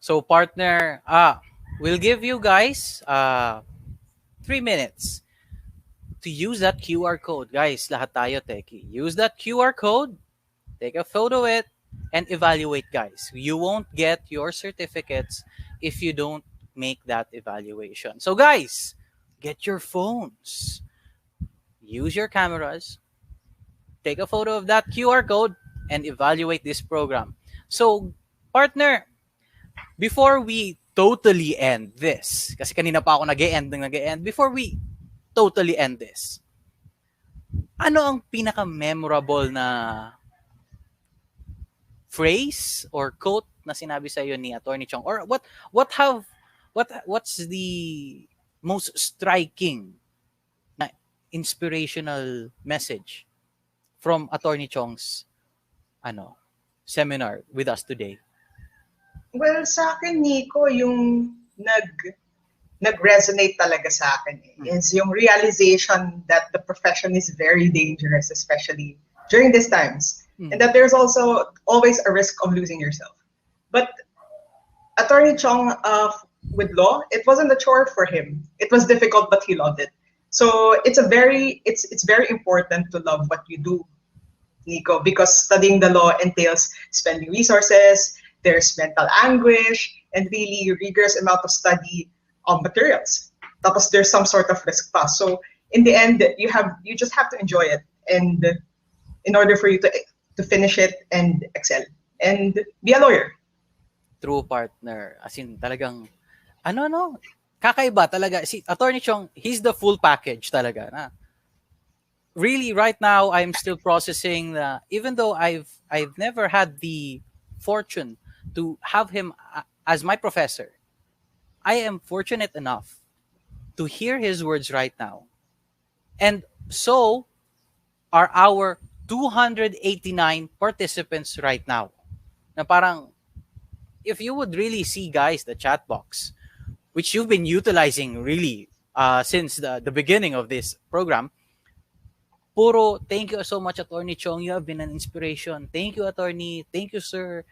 So partner, we'll give you guys 3 minutes to use that QR code. Guys, lahat tayo techie. Use that QR code, take a photo it, and evaluate, guys. You won't get your certificates if you don't make that evaluation. So guys, get your phones. Use your cameras. Take a photo of that QR code and evaluate this program. So, partner, before we totally end this, kasi kanina pa ako nag-e-end, before we totally end this, ano ang pinaka-memorable na phrase or quote na sinabi sa iyo ni Attorney Chong? Or what's the most striking na inspirational message from Attorney Chong's seminar with us today? Well, sa akin, Nico, yung nag-resonate talaga sa akin is yung realization that the profession is very dangerous, especially during these times. And that there's also always a risk of losing yourself. But Attorney Chong, with law, it wasn't a chore for him. It was difficult, but he loved it. So it's very important to love what you do, Nico, because studying the law entails spending resources, there's mental anguish, and really rigorous amount of study of materials. Tapos there's some sort of risk pa. So in the end, you just have to enjoy it, and in order for you to finish it and excel and be a lawyer. True, partner. As in, talagang, kakaiba talaga. Si Attorney Chong, he's the full package talaga. Na. Really, right now, I'm still processing even though I've never had the fortune to have him as my professor, I am fortunate enough to hear his words right now. And so are our 289 participants right now. Na parang, if you would really see, guys, the chat box, which you've been utilizing really since the beginning of this program, puro, thank you so much, Attorney Chong. You have been an inspiration. Thank you, Attorney. Thank you, sir.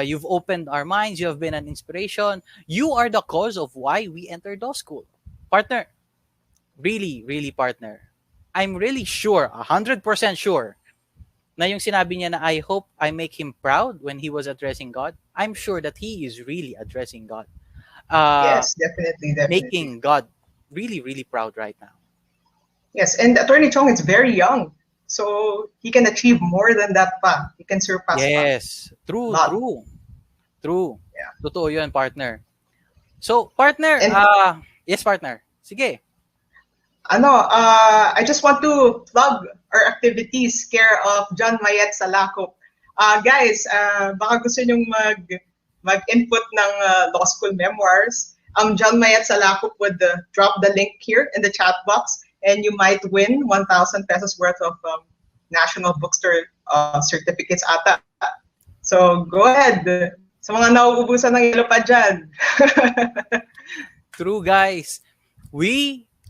You've opened our minds. You have been an inspiration. You are the cause of why we entered law school. Partner, really, really, partner. I'm really sure, 100% sure, na yung sinabi niya na I hope I make him proud when he was addressing God, I'm sure that he is really addressing God. Yes, definitely, definitely. making God really, really proud right now. Yes, and Attorney Chong is very young. So he can achieve more than that pa. He can surpass pa. Yes, true, Lot. true, true. Yeah. Totoo yun, partner. So, partner, And yes, partner. Sige. I just want to plug our activities care of John Mayet Salakop. Guys, baka gusto nyong mag-input ng law school memoirs. John Mayet Salakop would drop the link here in the chat box and you might win 1,000 pesos worth of National Bookstore certificates ata. So go ahead. Sa mga nauubusan ng yellow pa dyan. True, guys.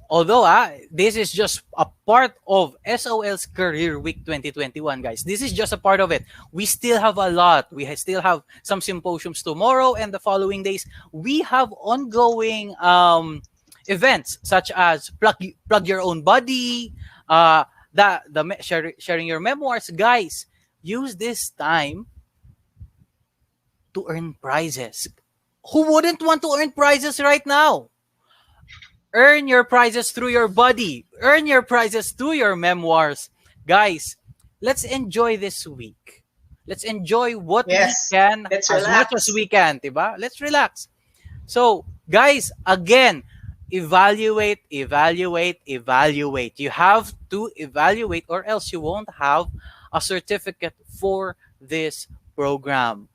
Although this is just a part of SOL's Career Week 2021, guys. This is just a part of it. We still have a lot. We still have some symposiums tomorrow and the following days. We have ongoing events such as plug your own body, sharing your memoirs, guys. Use this time to earn prizes. Who wouldn't want to earn prizes right now? Earn your prizes through your body. Earn your prizes through your memoirs. Guys, let's enjoy this week. Let's enjoy what we can let's as relax. much as we can, diba? Let's relax. So, guys, again, evaluate. You have to evaluate or else you won't have a certificate for this program.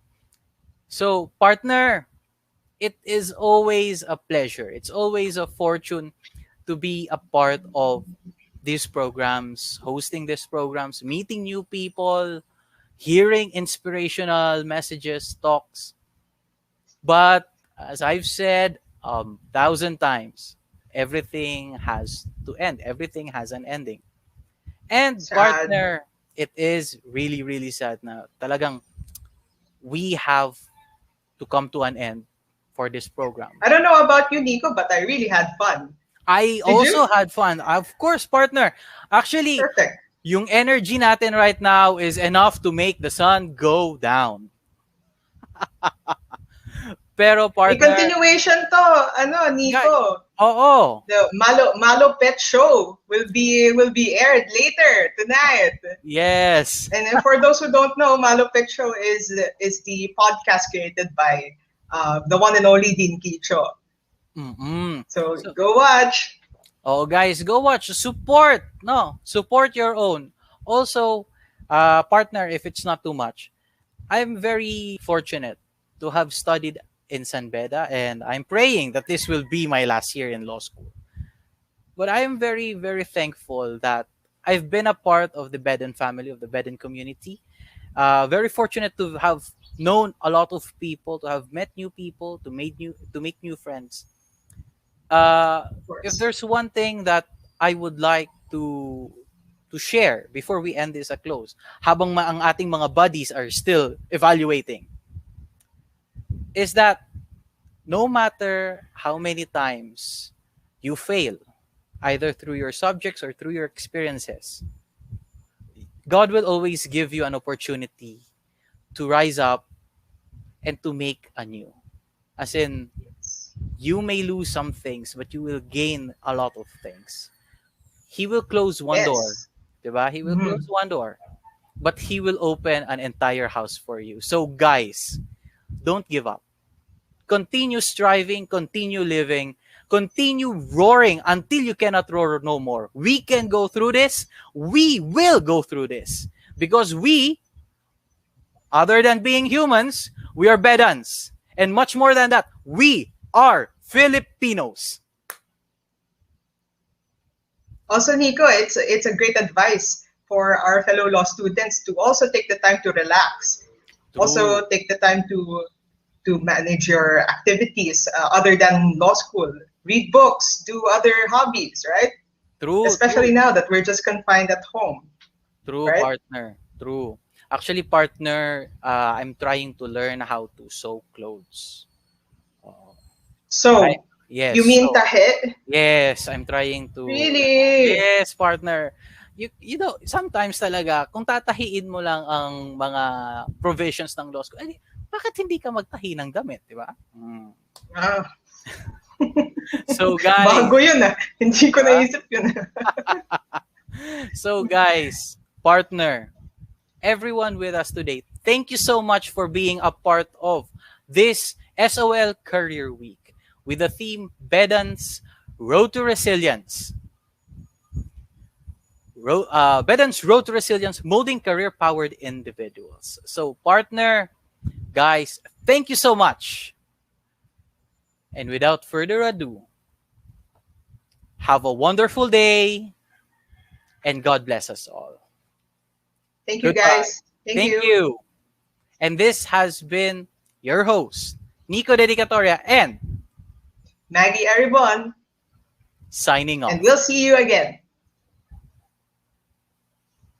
So, partner, it is always a pleasure. It's always a fortune to be a part of these programs, hosting these programs, meeting new people, hearing inspirational messages, talks. But as I've said 1,000 times, everything has to end. Everything has an ending. And Sad. partner, it is really, really sad na talagang we have to come to an end for this program. I don't know about you, Nico, but I really had fun. I also had fun. Of course, partner. Actually, Perfect. yung energy natin right now is enough to make the sun go down. Pero May partner, continuation to, Nico. oo. The Malo Pet Show will be aired later tonight. Yes. And then for those who don't know, Malo Pet Show is the podcast created by the one and only Dean Kicho. So go watch. Oh, guys, go watch. Support your own. Also, partner, if it's not too much, I'm very fortunate to have studied in San Beda, and I'm praying that this will be my last year in law school. But I am very, very thankful that I've been a part of the Beden family, of the Beden community. Very fortunate to have known a lot of people, to have met new people, to make new friends. If there's one thing that I would like to share before we end this a close, habang ang ating mga buddies are still evaluating, is that no matter how many times you fail, either through your subjects or through your experiences, God will always give you an opportunity to rise up and to make anew. As in, you may lose some things, but you will gain a lot of things. He will close one door, diba? He will close one door, but He will open an entire house for you. So guys, don't give up. Continue striving, continue living, continue roaring until you cannot roar no more. We can go through this. We will go through this. Because we, other than being humans, we are Bedans. And much more than that, we are Filipinos. Also, Nico, it's a great advice for our fellow law students to also take the time to relax. True. Also, take the time to manage your activities other than law school. Read books, do other hobbies, right? True. Especially now that we're just confined at home. True, right? partner. True. Actually, partner, I'm trying to learn how to sew clothes. So, yes. You mean tahe? Yes, I'm trying to. Really? Yes, partner. You know, sometimes talaga, kung tatahiin mo lang ang mga provisions ng law school, bakit hindi ka magtahi ng damit, di ba? So guys, Bago yun ah. Hindi ko naisip yun. so guys, partner, everyone with us today, thank you so much for being a part of this SOL Career Week with the theme Bedan's Road to Resilience. Bedan's Road to Resilience, molding career-powered individuals. So partner, guys, thank you so much. And without further ado, have a wonderful day and God bless us all. Thank you, Goodbye. guys. Thank you. And this has been your host, Nico Dedicatoria, and Maggie Aribon, signing off. and we'll see you again.